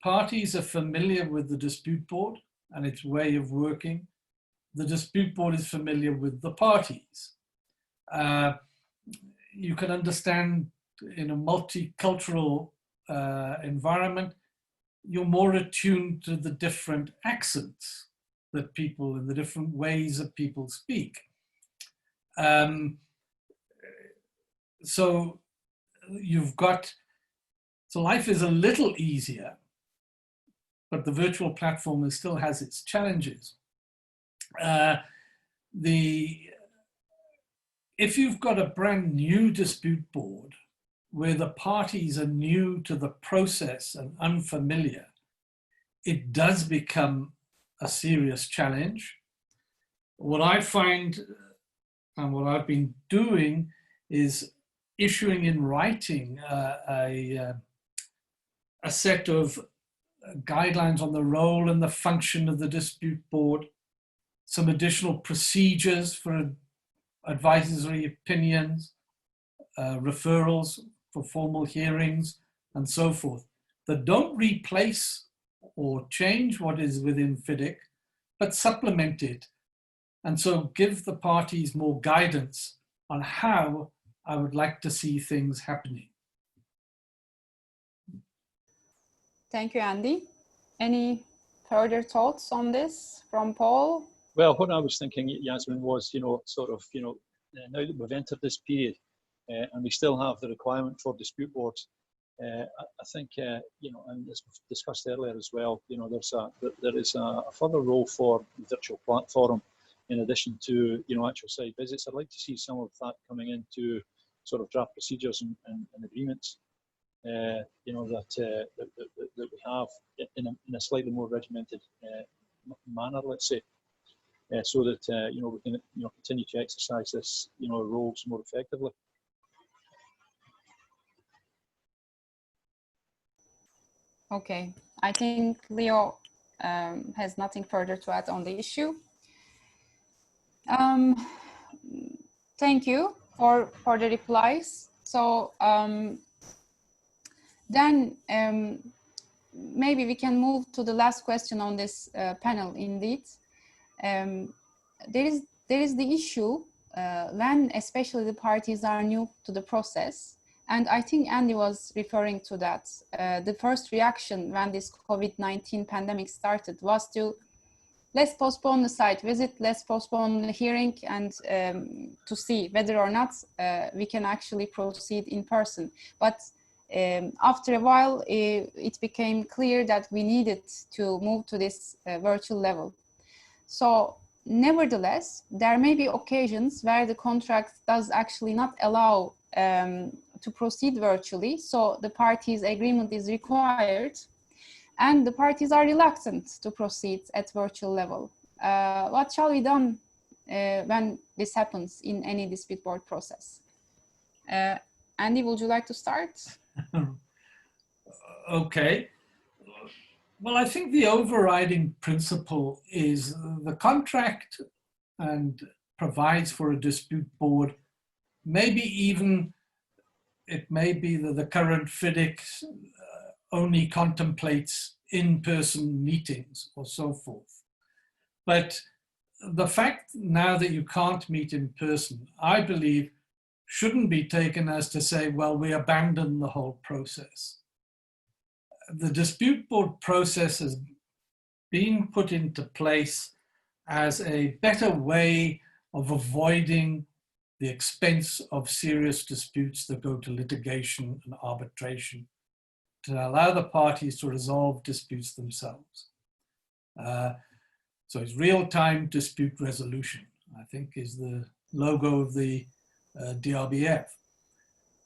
parties are familiar with the dispute board and its way of working. The dispute board is familiar with the parties. You can understand in a multicultural environment, you're more attuned to the different accents that people and the different ways that people speak. So life is a little easier, but the virtual platform still has its challenges. If you've got a brand new dispute board where the parties are new to the process and unfamiliar, it does become a serious challenge. What I find and what I've been doing is issuing in writing a set of guidelines on the role and the function of the dispute board, some additional procedures for advisory opinions, referrals for formal hearings, and so forth, that don't replace or change what is within FIDIC, but supplement it, and so give the parties more guidance on how I would like to see things happening. Thank you, Andy. Any further thoughts on this from Paul? Well, what I was thinking, Yasemin, was, now that we've entered this period and we still have the requirement for dispute boards, I think, and as we've discussed earlier as well, there is a further role for the virtual platform in addition to, actual site visits. I'd like to see some of that coming into sort of draft procedures and agreements, that we have in a slightly more regimented manner, let's say. So that we can continue to exercise this roles more effectively. Okay, I think Leo has nothing further to add on the issue. Thank you for the replies. So then maybe we can move to the last question on this panel indeed. There is the issue when especially the parties are new to the process, and I think Andy was referring to that. The first reaction when this COVID-19 pandemic started was to let's postpone the site visit, let's postpone the hearing, and to see whether or not we can actually proceed in person. But after a while, it became clear that we needed to move to this virtual level. So nevertheless, there may be occasions where the contract does actually not allow to proceed virtually. So the parties' agreement is required and the parties are reluctant to proceed at virtual level. What shall be done when this happens in any dispute board process? Andy, would you like to start? Okay. Well, I think the overriding principle is the contract and provides for a dispute board. Maybe even it may be that the current FIDIC only contemplates in-person meetings or so forth. But the fact now that you can't meet in person, I believe, shouldn't be taken as to say, well, we abandon the whole process. The dispute board process has been put into place as a better way of avoiding the expense of serious disputes that go to litigation and arbitration, to allow the parties to resolve disputes themselves. So it's real-time dispute resolution, I think, is the logo of the DRBF.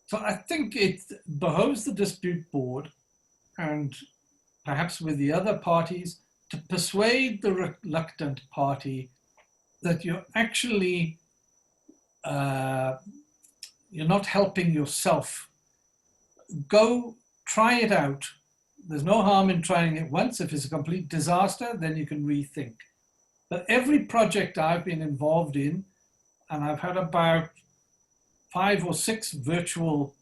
So I think it behoves the dispute board and perhaps with the other parties to persuade the reluctant party that you're actually, you're not helping yourself. Go try it out. There's no harm in trying it once. If it's a complete disaster, then you can rethink. But every project I've been involved in, and I've had about 5 or 6 virtual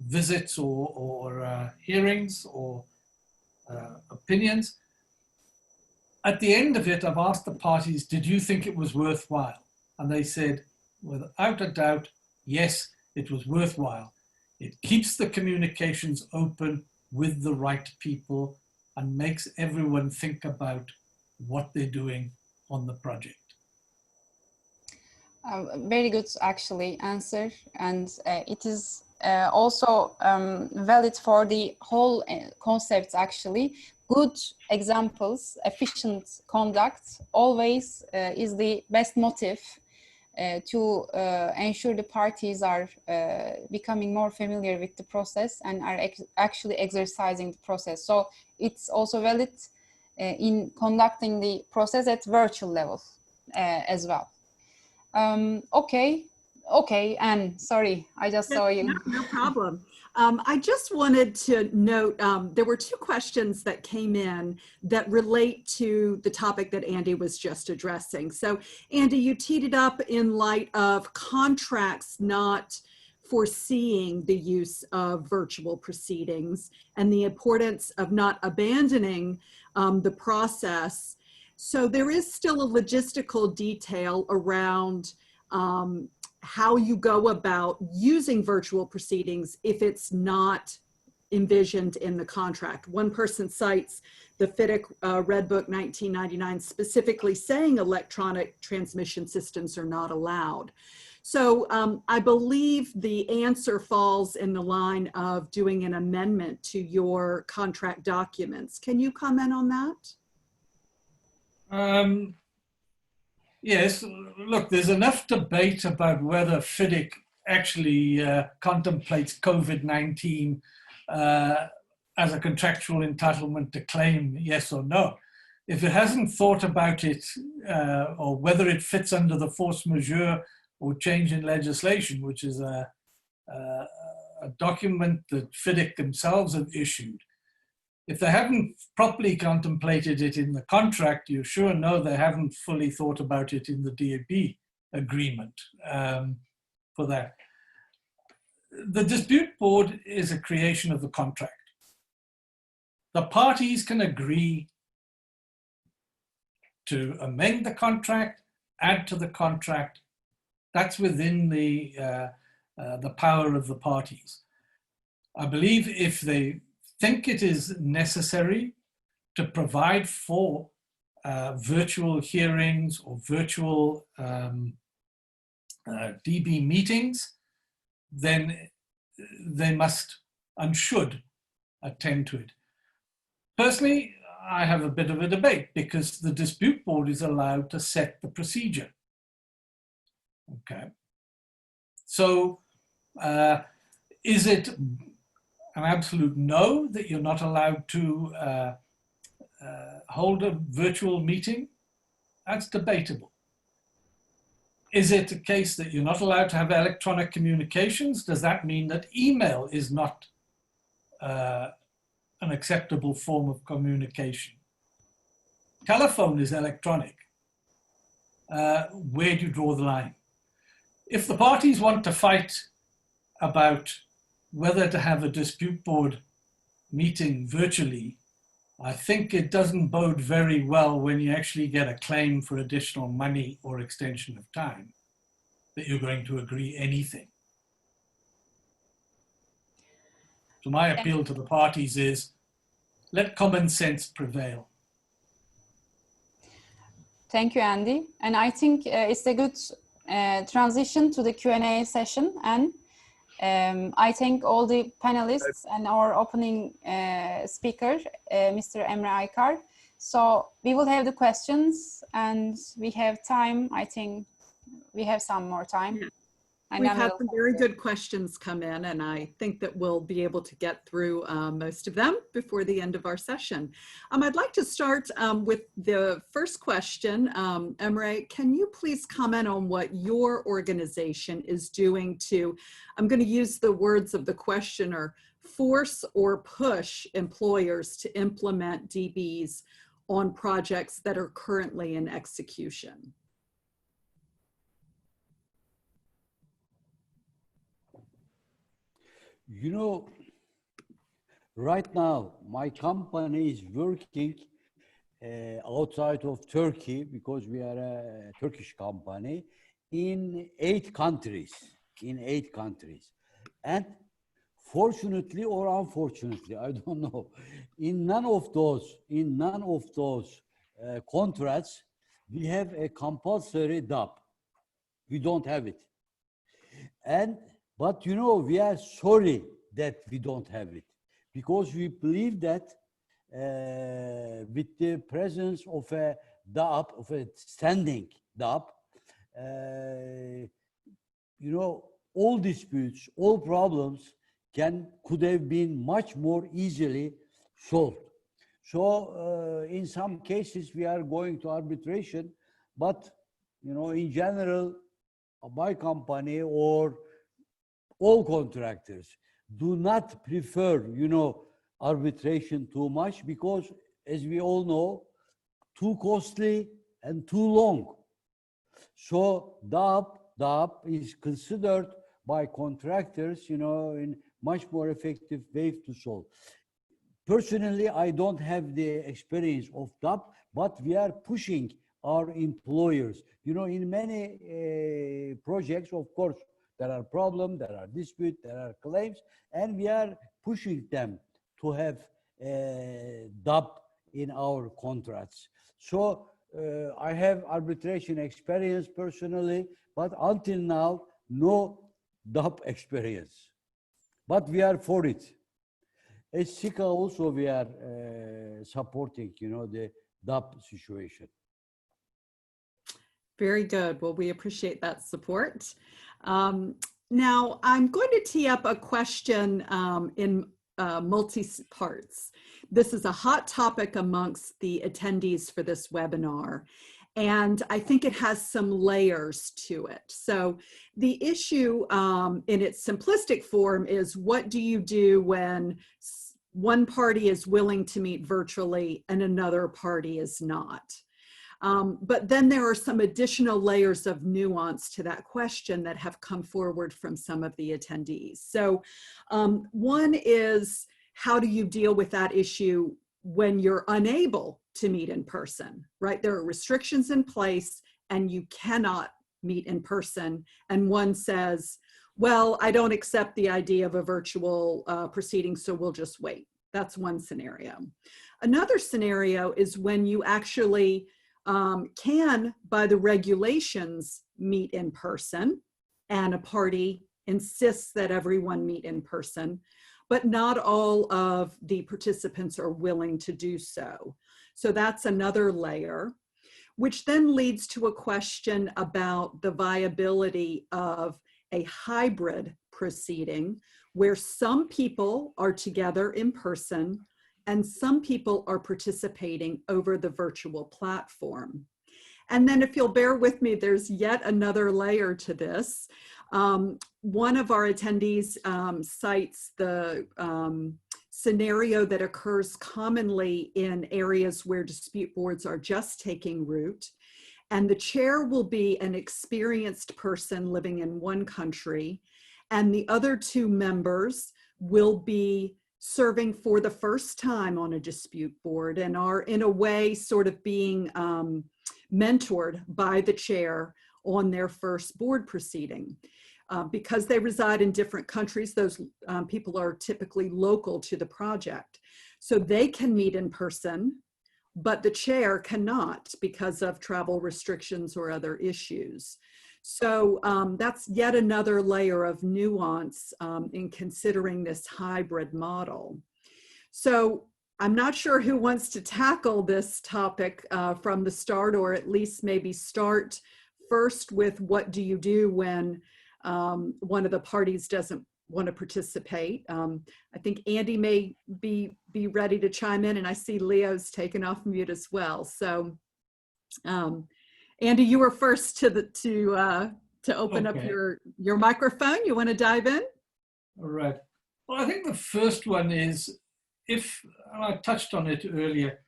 visits or hearings or opinions, at the end of it, I've asked the parties, did you think it was worthwhile? And they said, without a doubt, yes, it was worthwhile. It keeps the communications open with the right people and makes everyone think about what they're doing on the project. Very good, actually, answer. And it is also valid for the whole concept, actually. Good examples, efficient conduct always is the best motive to ensure the parties are becoming more familiar with the process and are actually exercising the process. So it's also valid in conducting the process at virtual level as well. Okay, Anne, sorry, I just saw you. No problem. I just wanted to note, there were 2 questions that came in that relate to the topic that Andy was just addressing. So Andy, you teed it up in light of contracts not foreseeing the use of virtual proceedings and the importance of not abandoning the process. So there is still a logistical detail around how you go about using virtual proceedings if it's not envisioned in the contract. One person cites the FIDIC Red Book 1999 specifically saying electronic transmission systems are not allowed. So I believe the answer falls in the line of doing an amendment to your contract documents. Can you comment on that? Yes, look, there's enough debate about whether FIDIC actually contemplates COVID-19 as a contractual entitlement to claim, yes or no. If it hasn't thought about it or whether it fits under the force majeure or change in legislation, which is a document that FIDIC themselves have issued, if they haven't properly contemplated it in the contract, you sure know they haven't fully thought about it in the DRBF agreement for that. The dispute board is a creation of the contract. The parties can agree to amend the contract, add to the contract. That's within the power of the parties. I believe if they think it is necessary to provide for virtual hearings or virtual DB meetings, then they must and should attend to it. Personally, I have a bit of a debate because the dispute board is allowed to set the procedure. Okay. So is it an absolute no that you're not allowed to hold a virtual meeting? That's debatable. Is it a case that you're not allowed to have electronic communications? Does that mean that email is not an acceptable form of communication? Telephone is electronic. Where do you draw the line? If the parties want to fight about whether to have a dispute board meeting virtually, I think it doesn't bode very well when you actually get a claim for additional money or extension of time that you're going to agree anything. So my appeal to the parties is, let common sense prevail. Thank you, Andy. And I think it's a good transition to the Q&A session. And I thank all the panelists and our opening speaker, Mr. Emre Aykar. So we will have the questions and we have time. I think we have some more time. We've had some very good questions come in, and I think that we'll be able to get through most of them before the end of our session. I'd like to start with the first question. Emre, can you please comment on what your organization is doing to, I'm going to use the words of the questioner, force or push employers to implement DBs on projects that are currently in execution? You know, right now, my company is working outside of Turkey because we are a Turkish company in 8 countries, And fortunately or unfortunately, I don't know, in none of those contracts, we have a compulsory DAP. We don't have it. But you know, we are sorry that we don't have it, because we believe that with the presence of a DAP, of a standing DAP, you know, all disputes, all problems could have been much more easily solved. So in some cases we are going to arbitration, but you know, in general, my company or all contractors do not prefer, you know, arbitration too much, because as we all know, too costly and too long. So DAP is considered by contractors, you know, in much more effective way to solve. Personally, I don't have the experience of DAP, but we are pushing our employers. You know, in many projects, of course, there are problems, there are disputes, there are claims, and we are pushing them to have DAP in our contracts. So I have arbitration experience personally, but until now, no DAP experience. But we are for it. At CICA also we are supporting, you know, the DAP situation. Very good. Well, we appreciate that support. Now, I'm going to tee up a question in multi-parts. This is a hot topic amongst the attendees for this webinar, and I think it has some layers to it. So the issue in its simplistic form is, what do you do when one party is willing to meet virtually and another party is not? But then there are some additional layers of nuance to that question that have come forward from some of the attendees. So one is, how do you deal with that issue when you're unable to meet in person, right? There are restrictions in place and you cannot meet in person. And one says, well, I don't accept the idea of a virtual proceeding, so we'll just wait. That's one scenario. Another scenario is when you actually can, by the regulations, meet in person, and a party insists that everyone meet in person, but not all of the participants are willing to do so. So that's another layer, which then leads to a question about the viability of a hybrid proceeding where some people are together in person and some people are participating over the virtual platform. And then, if you'll bear with me, there's yet another layer to this. One of our attendees cites the scenario that occurs commonly in areas where dispute boards are just taking root, and the chair will be an experienced person living in one country, and the other 2 members will be serving for the first time on a dispute board and are in a way sort of being mentored by the chair on their first board proceeding. Because they reside in different countries, those people are typically local to the project. So they can meet in person, but the chair cannot because of travel restrictions or other issues. So that's yet another layer of nuance in considering this hybrid model. So I'm not sure who wants to tackle this topic from the start, or at least maybe start first with, what do you do when one of the parties doesn't want to participate. I think Andy may be ready to chime in, and I see Leo's taken off mute as well. So, Andy, you were first to open up your microphone. You want to dive in? All right. Well, I think the first one is, and I touched on it earlier,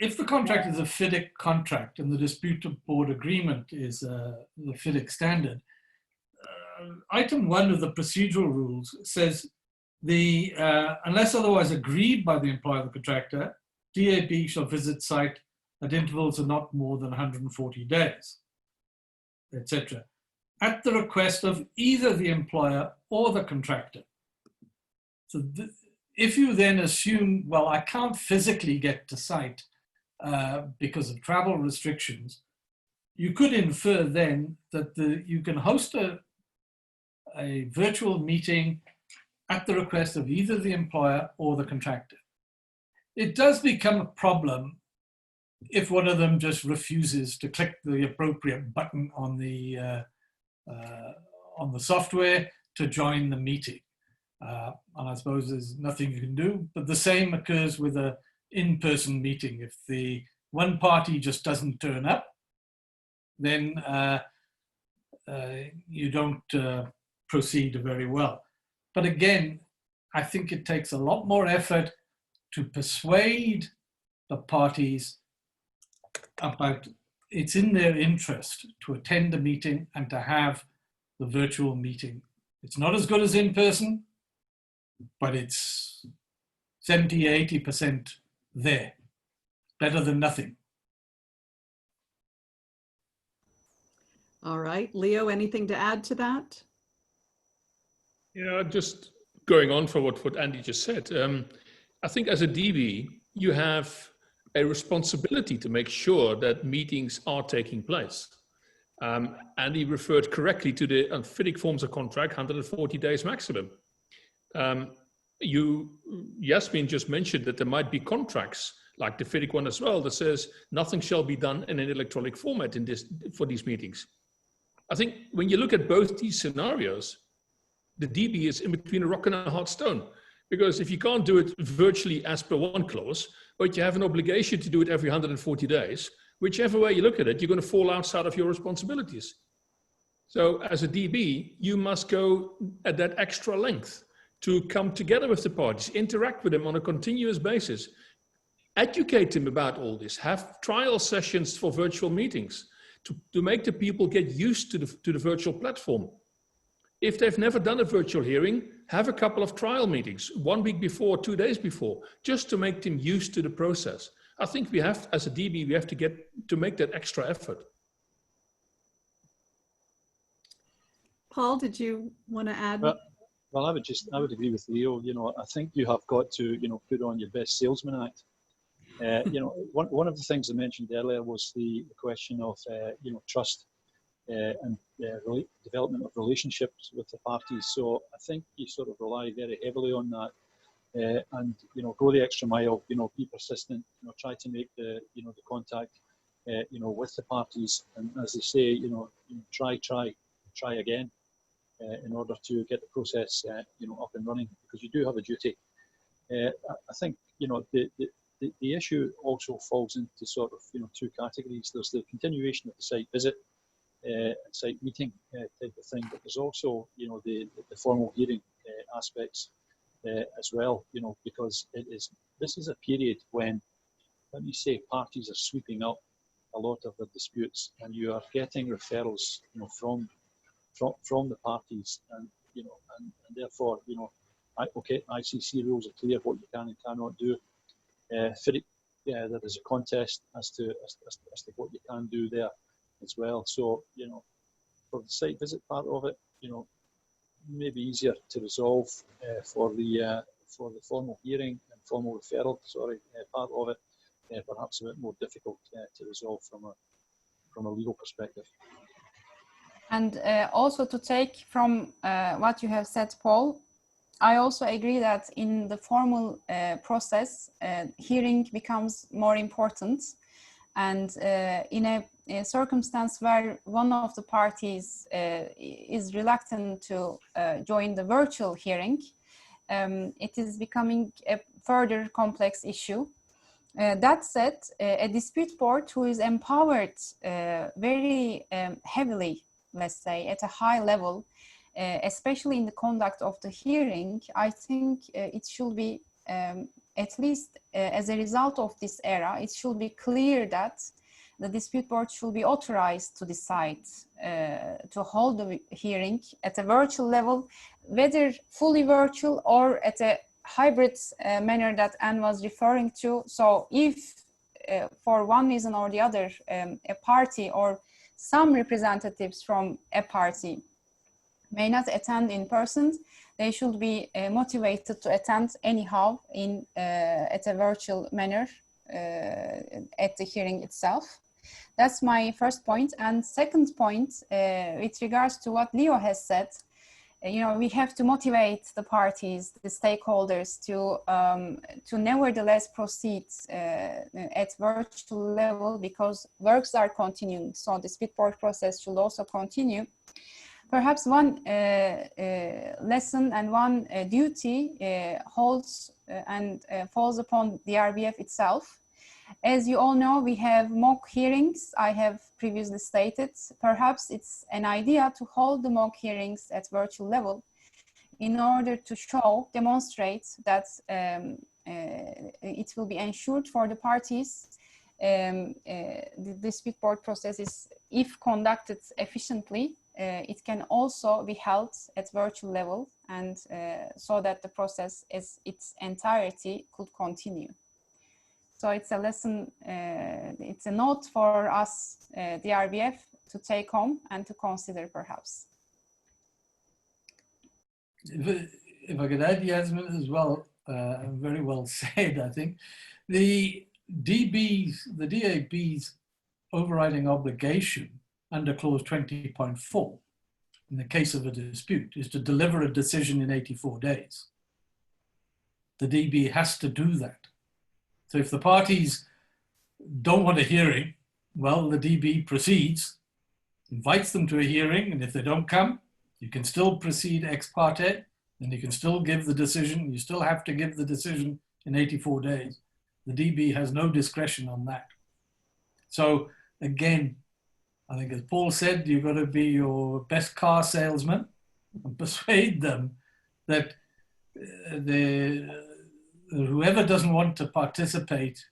if the contract is a FIDIC contract and the dispute board agreement is the FIDIC standard, item 1 of the procedural rules says unless otherwise agreed by the employer or the contractor, DAB shall visit site at intervals of not more than 140 days, etc., at the request of either the employer or the contractor. So if you then assume, well, I can't physically get to site because of travel restrictions, you could infer then that you can host a virtual meeting at the request of either the employer or the contractor. It does become a problem if one of them just refuses to click the appropriate button on the software to join the meeting. And I suppose there's nothing you can do, but the same occurs with an in-person meeting. If the one party just doesn't turn up, then you don't proceed very well. But again, I think it takes a lot more effort to persuade the parties about it's in their interest to attend a meeting and to have the virtual meeting. It's not as good as in person, but it's 70, 80% there. Better than nothing. All right, Leo, anything to add to that? Yeah, just going on for what Andy just said. I think as a DB, you have a responsibility to make sure that meetings are taking place. Andy referred correctly to the FIDIC forms of contract, 140 days maximum. Yasemin just mentioned that there might be contracts like the FIDIC one as well that says nothing shall be done in an electronic format for these meetings. I think when you look at both these scenarios, the DB is in between a rock and a hard stone, because if you can't do it virtually as per one clause, but you have an obligation to do it every 140 days, whichever way you look at it, you're going to fall outside of your responsibilities. So as a DB, you must go at that extra length to come together with the parties, interact with them on a continuous basis, educate them about all this, have trial sessions for virtual meetings to make the people get used to the virtual platform. If they've never done a virtual hearing, have a couple of trial meetings, 1 week before, 2 days before, just to make them used to the process. I think we have, as a DB, we have to make that extra effort. Paul, did you want to add? Well, I would agree with Leo. I think you have got to, put on your best salesman act. One of the things I mentioned earlier was the question of, trust and development of relationships with the parties. So I think you sort of rely very heavily on that, and go the extra mile. Be persistent. Try to make the contact, with the parties, and as they say, try again, in order to get the process, up and running, because you do have a duty. I think the issue also falls into sort of 2 categories. There's the continuation of the site visit, site meeting type of thing, but there's also the formal hearing aspects as well. Because this is a period when, let me say, parties are sweeping up a lot of the disputes, and you are getting referrals from the parties, and therefore ICC rules are clear what you can and cannot do. FIDIC, there is a contest as to what you can do there as well. So for the site visit part of it, maybe easier to resolve for the formal hearing and formal referral part of it, perhaps a bit more difficult to resolve from a legal perspective. And also to take from what you have said, Paul, I also agree that in the formal process, hearing becomes more important. And in a circumstance where one of the parties is reluctant to join the virtual hearing, it is becoming a further complex issue. That said, a dispute board who is empowered very heavily, let's say, at a high level, especially in the conduct of the hearing, I think it should be, at least as a result of this era, it should be clear that the dispute board should be authorized to decide to hold the hearing at a virtual level, whether fully virtual or at a hybrid manner that Anne was referring to. So if for one reason or the other, a party or some representatives from a party may not attend in person, they should be motivated to attend anyhow in at a virtual manner at the hearing itself. That's my first point. And second point, with regards to what Leo has said, you know, we have to motivate the parties, the stakeholders to nevertheless proceed at virtual level, because works are continuing. So the dispute board process should also continue. Perhaps one lesson and one duty holds and falls upon the DRBF itself. As you all know, we have mock hearings. I have previously stated, perhaps it's an idea to hold the mock hearings at virtual level in order to show, demonstrate that it will be ensured for the parties the dispute board process is, if conducted efficiently, it can also be held at virtual level, and so that the process as its entirety could continue. So it's a lesson, it's a note for us, the DRBF, to take home and to consider perhaps. If I could add, Yasemin, as well, very well said, I think. The DAB's overriding obligation under clause 20.4, in the case of a dispute, is to deliver a decision in 84 days. The DB has to do that. So if the parties don't want a hearing, well, the DB proceeds, invites them to a hearing, and if they don't come, you can still proceed ex parte, and you can still give the decision. You still have to give the decision in 84 days. The DB has no discretion on that. So again, I think as Paul said, you've got to be your best car salesman and persuade them that whoever doesn't want to participate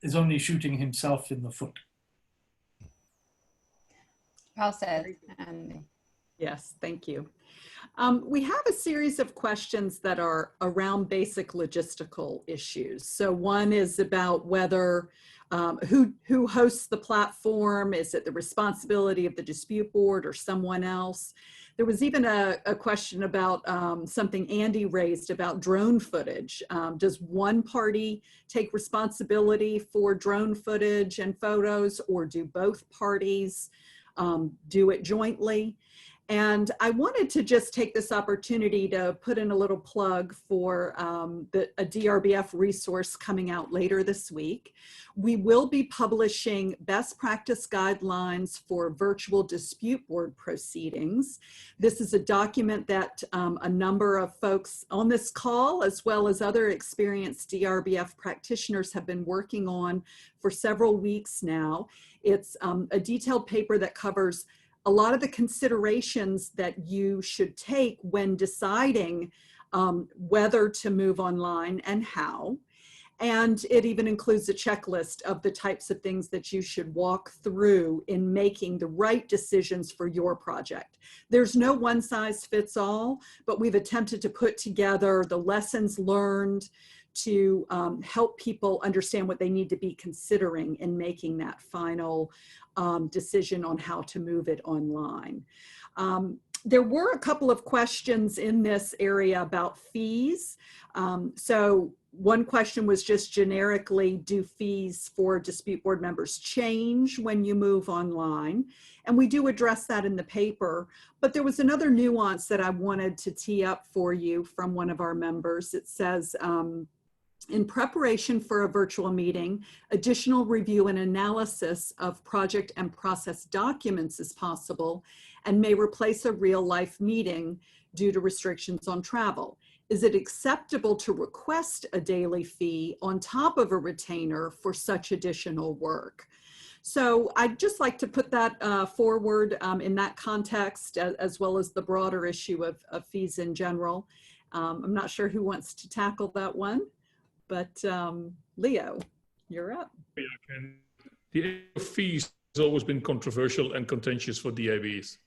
is only shooting himself in the foot. Well said, Andy. Yes, thank you. We have a series of questions that are around basic logistical issues. So one is about whether who hosts the platform. Is it the responsibility of the dispute board or someone else? There was even a question about something Andy raised about drone footage. Does one party take responsibility for drone footage and photos, or do both parties do it jointly? And I wanted to just take this opportunity to put in a little plug for a DRBF resource coming out later this week. We will be publishing best practice guidelines for virtual dispute board proceedings. This is a document that a number of folks on this call, as well as other experienced DRBF practitioners, have been working on for several weeks now. It's a detailed paper that covers a lot of the considerations that you should take when deciding whether to move online and how. And it even includes a checklist of the types of things that you should walk through in making the right decisions for your project. There's no one size fits all, but we've attempted to put together the lessons learned to help people understand what they need to be considering in making that final decision on how to move it online. There were a couple of questions in this area about fees. So one question was just generically, do fees for dispute board members change when you move online? And we do address that in the paper, but there was another nuance that I wanted to tee up for you from one of our members. It says, In preparation for a virtual meeting, additional review and analysis of project and process documents is possible and may replace a real-life meeting due to restrictions on travel. Is it acceptable to request a daily fee on top of a retainer for such additional work? So I'd just like to put that forward in that context, as well as the broader issue of fees in general. I'm not sure who wants to tackle that one, but Leo, you're up. The issue of fees has always been controversial and contentious for DABs.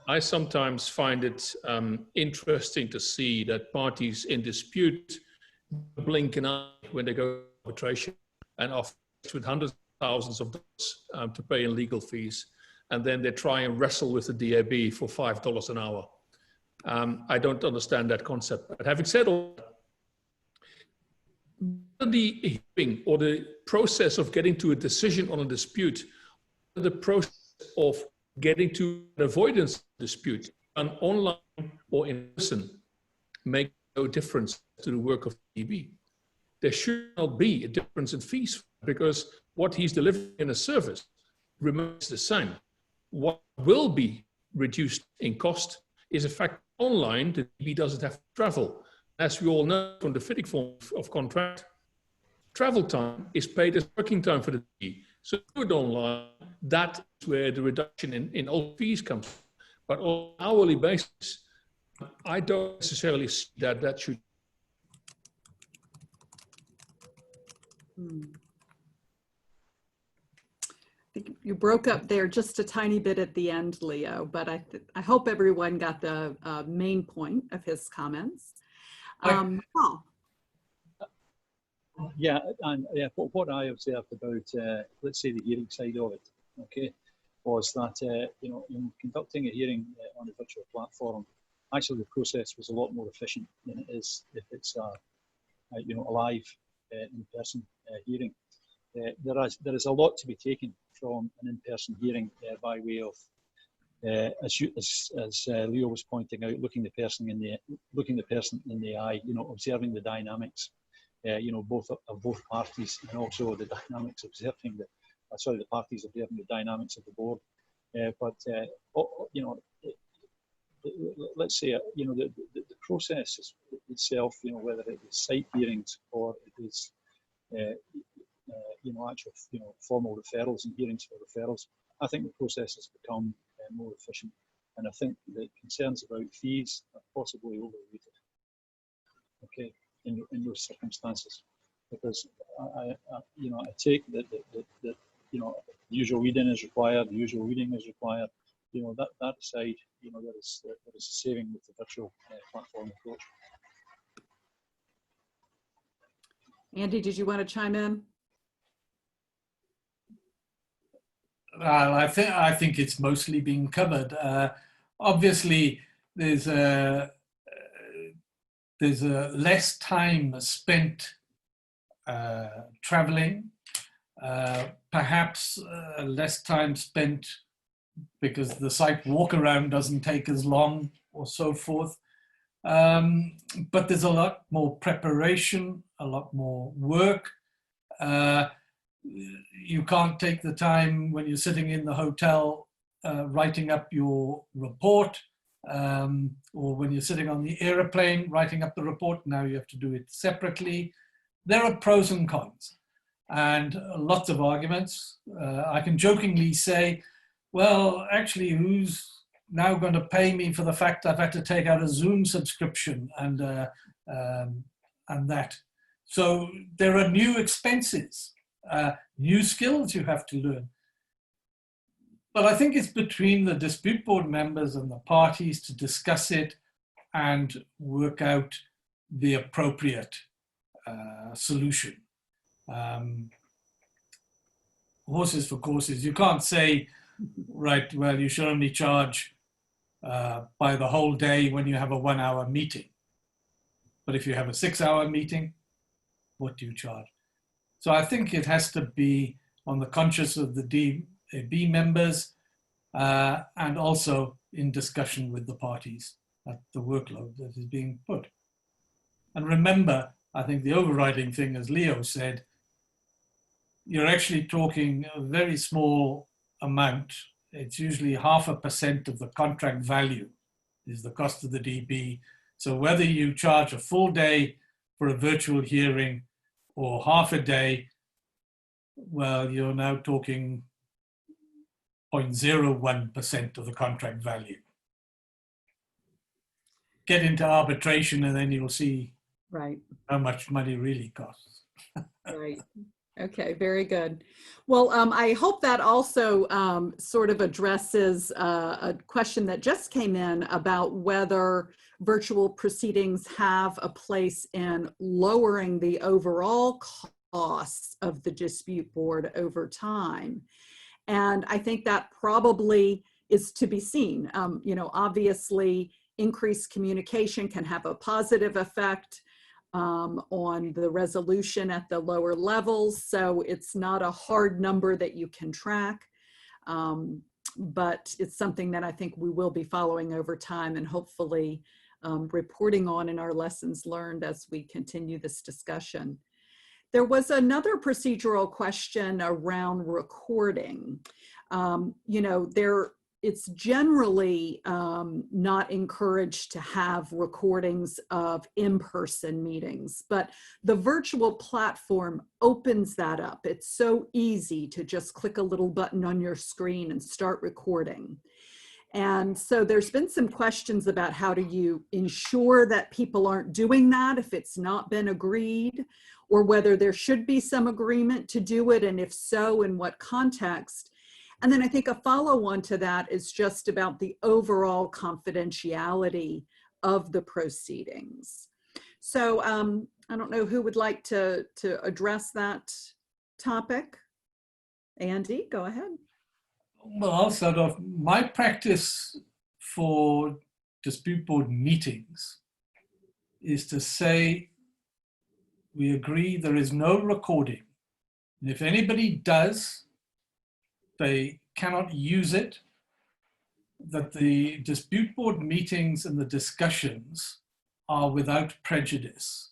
I sometimes find it interesting to see that parties in dispute blink an eye when they go to arbitration and are faced with hundreds of thousands of dollars to pay in legal fees, and then they try and wrestle with the DAB for $5 an hour. I don't understand that concept. But having said all that, the hearing or the process of getting to a decision on a dispute, the process of getting to an avoidance dispute, and online or in person, make no difference to the work of the DB. There should not be a difference in fees because what he's delivering in a service remains the same. What will be reduced in cost is, in fact, online, the DB doesn't have to travel. As we all know from the FIDIC form of contract, travel time is paid as working time for the DB. So do it online, that's where the reduction in all fees comes from. But on an hourly basis, I don't necessarily see that that should. I think you broke up there just a tiny bit at the end, Leo, but I hope everyone got the main point of his comments. Paul. Yeah, and what I observed about, let's say, the hearing side of it, okay, was that, you know, in conducting a hearing on a virtual platform, actually the process was a lot more efficient than it is if it's you know, a live in-person hearing. There is a lot to be taken from an in-person hearing by way of, as Leo was pointing out, looking the person in the eye, you know, observing the dynamics, you know, both of both parties, and also the dynamics observing the, the parties observing the dynamics of the board. You know, let's say, you know, the process itself, you know, whether it is site hearings or it is, you know, actual, you know, formal referrals and hearings for referrals, I think the process has become more efficient. And I think the concerns about fees are possibly overrated, okay, in those circumstances. Because you know, I take that you know, the usual reading is required, the usual reading is required. You know, that aside, you know, there is a saving with the virtual platform approach. Andy, did you want to chime in? I think it's mostly been covered. Obviously, there's less time spent traveling, perhaps less time spent because the site walk around doesn't take as long or so forth. But there's a lot more preparation, a lot more work. You can't take the time when you're sitting in the hotel writing up your report, or when you're sitting on the airplane writing up the report. Now you have to do it separately. There are pros and cons and lots of arguments. I can jokingly say, well, actually, who's now going to pay me for the fact I've had to take out a Zoom subscription and that? So there are new expenses, new skills you have to learn. But I think it's between the dispute board members and the parties to discuss it and work out the appropriate solution. Horses for courses. You can't say, right, well, you should only charge by the whole day when you have a 1 hour meeting. But if you have a 6 hour meeting, what do you charge? So I think it has to be on the conscience of the DAB members and also in discussion with the parties at the workload that is being put. And remember, I think the overriding thing, as Leo said, you're actually talking a very small amount. It's usually 0.5% of the contract value is the cost of the DB. So whether you charge a full day for a virtual hearing or half a day, well, you're now talking 0.01% of the contract value. Get into arbitration and then you'll see Right. how much money really costs. Right. Okay, very good. Well, I hope that also sort of addresses a question that just came in about whether virtual proceedings have a place in lowering the overall costs of the dispute board over time. And I think that probably is to be seen. You know, obviously, increased communication can have a positive effect on the resolution at the lower levels. So it's not a hard number that you can track, but it's something that I think we will be following over time and hopefully reporting on in our lessons learned as we continue this discussion. There was another procedural question around recording. You know, it's generally not encouraged to have recordings of in-person meetings, but the virtual platform opens that up. It's so easy to just click a little button on your screen and start recording. And so there's been some questions about how do you ensure that people aren't doing that if it's not been agreed, or whether there should be some agreement to do it, and if so, in what context. And then I think a follow-on to that is just about the overall confidentiality of the proceedings. So I don't know who would like to address that topic. Andy, go ahead. Well, I'll start off. My practice for dispute board meetings is to say, we agree there is no recording. And if anybody does, they cannot use it, that the dispute board meetings and the discussions are without prejudice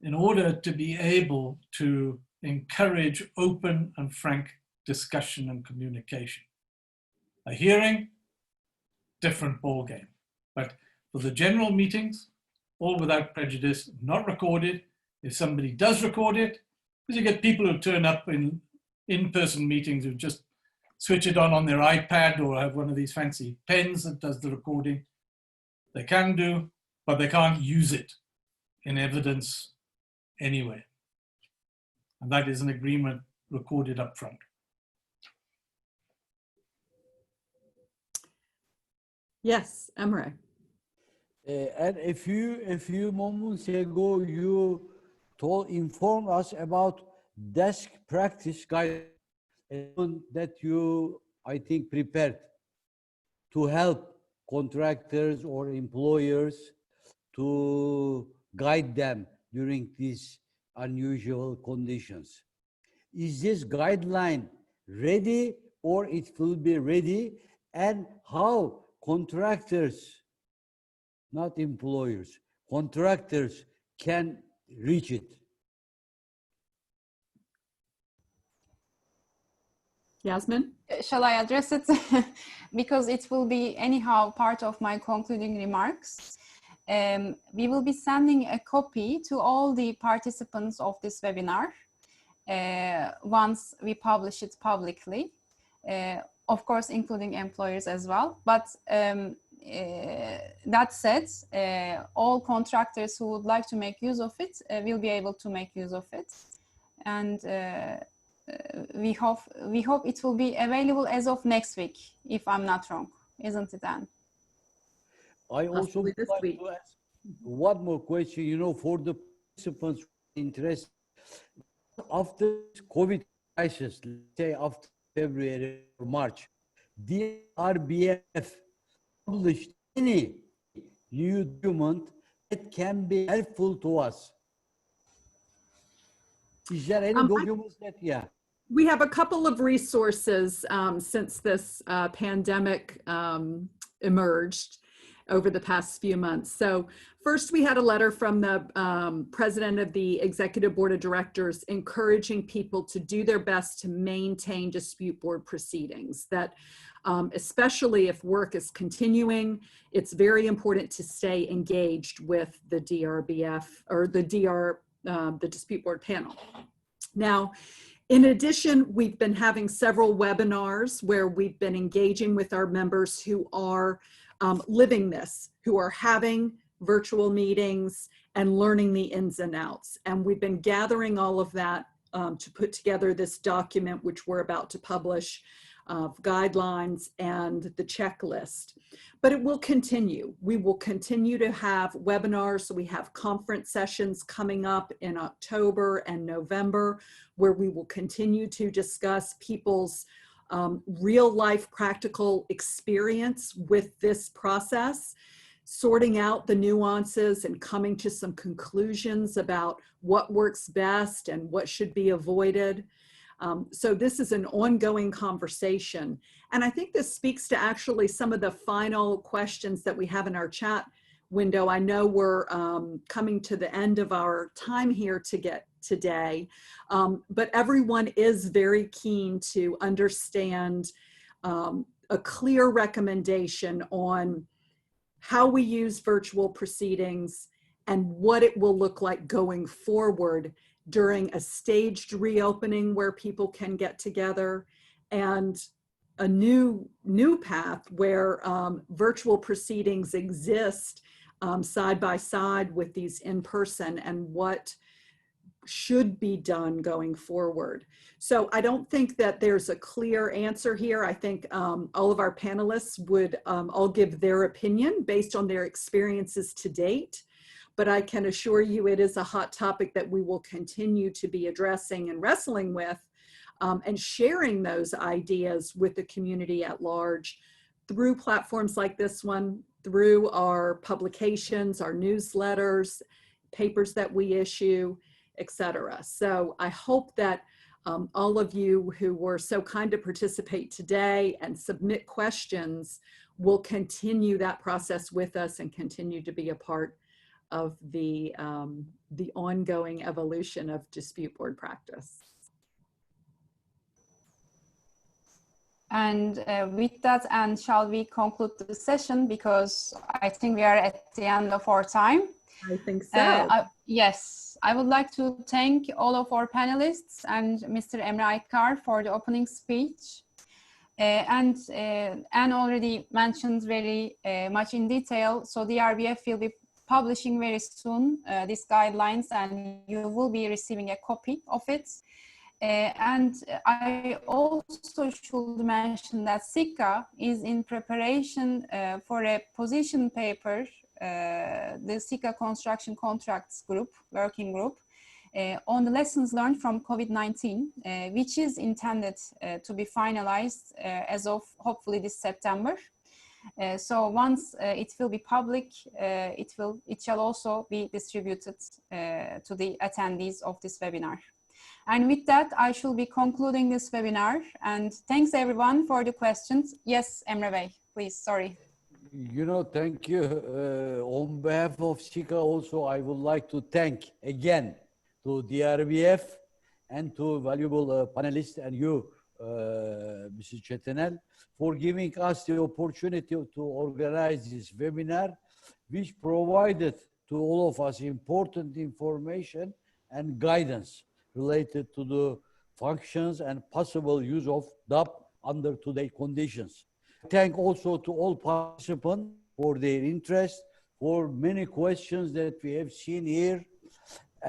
in order to be able to encourage open and frank discussion and communication. A hearing, different ballgame. But for the general meetings, all without prejudice, not recorded. If somebody does record it, because you get people who turn up in-person meetings who just switch it on their iPad or have one of these fancy pens that does the recording. They can do, but they can't use it in evidence anyway. And that is an agreement recorded up front. Yes, Emre. And a few moments ago, you informed us about desk practice guide that you, I think, prepared to help contractors or employers to guide them during these unusual conditions. Is this guideline ready, or it will be ready? And how contractors, not employers, contractors can reach it? Yasmin? Shall I address it? Because it will be anyhow part of my concluding remarks. We will be sending a copy to all the participants of this webinar once we publish it publicly, of course, including employers as well. But that said, all contractors who would like to make use of it will be able to make use of it. And we hope it will be available as of next week, if I'm not wrong, isn't it, Anne? I also would like to ask one more question, you know, for the participants interested. After COVID crisis, let's say after February or March, DRBF published any new document that can be helpful to us. Is there any documents that, yeah? We have a couple of resources since this pandemic emerged. over the past few months. So first, we had a letter from the president of the Executive Board of Directors encouraging people to do their best to maintain dispute board proceedings, that especially if work is continuing, it's very important to stay engaged with the DRBF or the dispute board panel. Now, in addition, we've been having several webinars where we've been engaging with our members who are living this, who are having virtual meetings and learning the ins and outs. And we've been gathering all of that to put together this document, which we're about to publish, guidelines and the checklist. But it will continue. We will continue to have webinars. So we have conference sessions coming up in October and November, where we will continue to discuss people's real life practical experience with this process, sorting out the nuances and coming to some conclusions about what works best and what should be avoided. So this is an ongoing conversation. And I think this speaks to actually some of the final questions that we have in our chat window. I know we're coming to the end of our time here today, but everyone is very keen to understand a clear recommendation on how we use virtual proceedings and what it will look like going forward during a staged reopening where people can get together, and a new path where virtual proceedings exist side by side with these in person, and what should be done going forward. So I don't think that there's a clear answer here. I think all of our panelists would all give their opinion based on their experiences to date. But I can assure you it is a hot topic that we will continue to be addressing and wrestling with, and sharing those ideas with the community at large through platforms like this one, through our publications, our newsletters, papers that we issue, etc. So I hope that all of you who were so kind to participate today and submit questions will continue that process with us and continue to be a part of the ongoing evolution of dispute board practice. And with that, and shall we conclude the session, because I think we are at the end of our time. I think so. Yes, I would like to thank all of our panelists and Mr. Emre Aykar for the opening speech. And Anne already mentioned very much in detail, so the DRBF will be publishing very soon these guidelines, and you will be receiving a copy of it. And I also should mention that CICA is in preparation for a position paper, the CICA Construction Contracts Group, working group, on the lessons learned from COVID-19, which is intended to be finalized as of hopefully this September. So once it will be public, it shall also be distributed to the attendees of this webinar. And with that, I shall be concluding this webinar. And thanks everyone for the questions. Yes, Emre Bey, please, sorry. You know, thank you. On behalf of CICA also, I would like to thank again to DRBF and to valuable panelists and you, Mrs. Cetinel, for giving us the opportunity to organize this webinar, which provided to all of us important information and guidance related to the functions and possible use of DAP under today's conditions. Thank also to all participants for their interest, for many questions that we have seen here,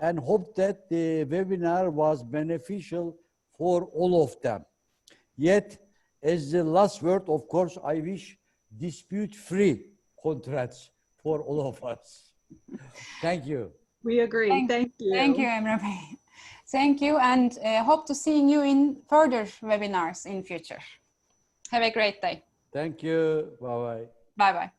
and hope that the webinar was beneficial for all of them. Yet, as the last word, of course, I wish dispute-free contracts for all of us. Thank you. We agree. Thank you. Thank you, Emre Bey. Thank you, and hope to see you in further webinars in future. Have a great day. Thank you. Bye-bye. Bye-bye.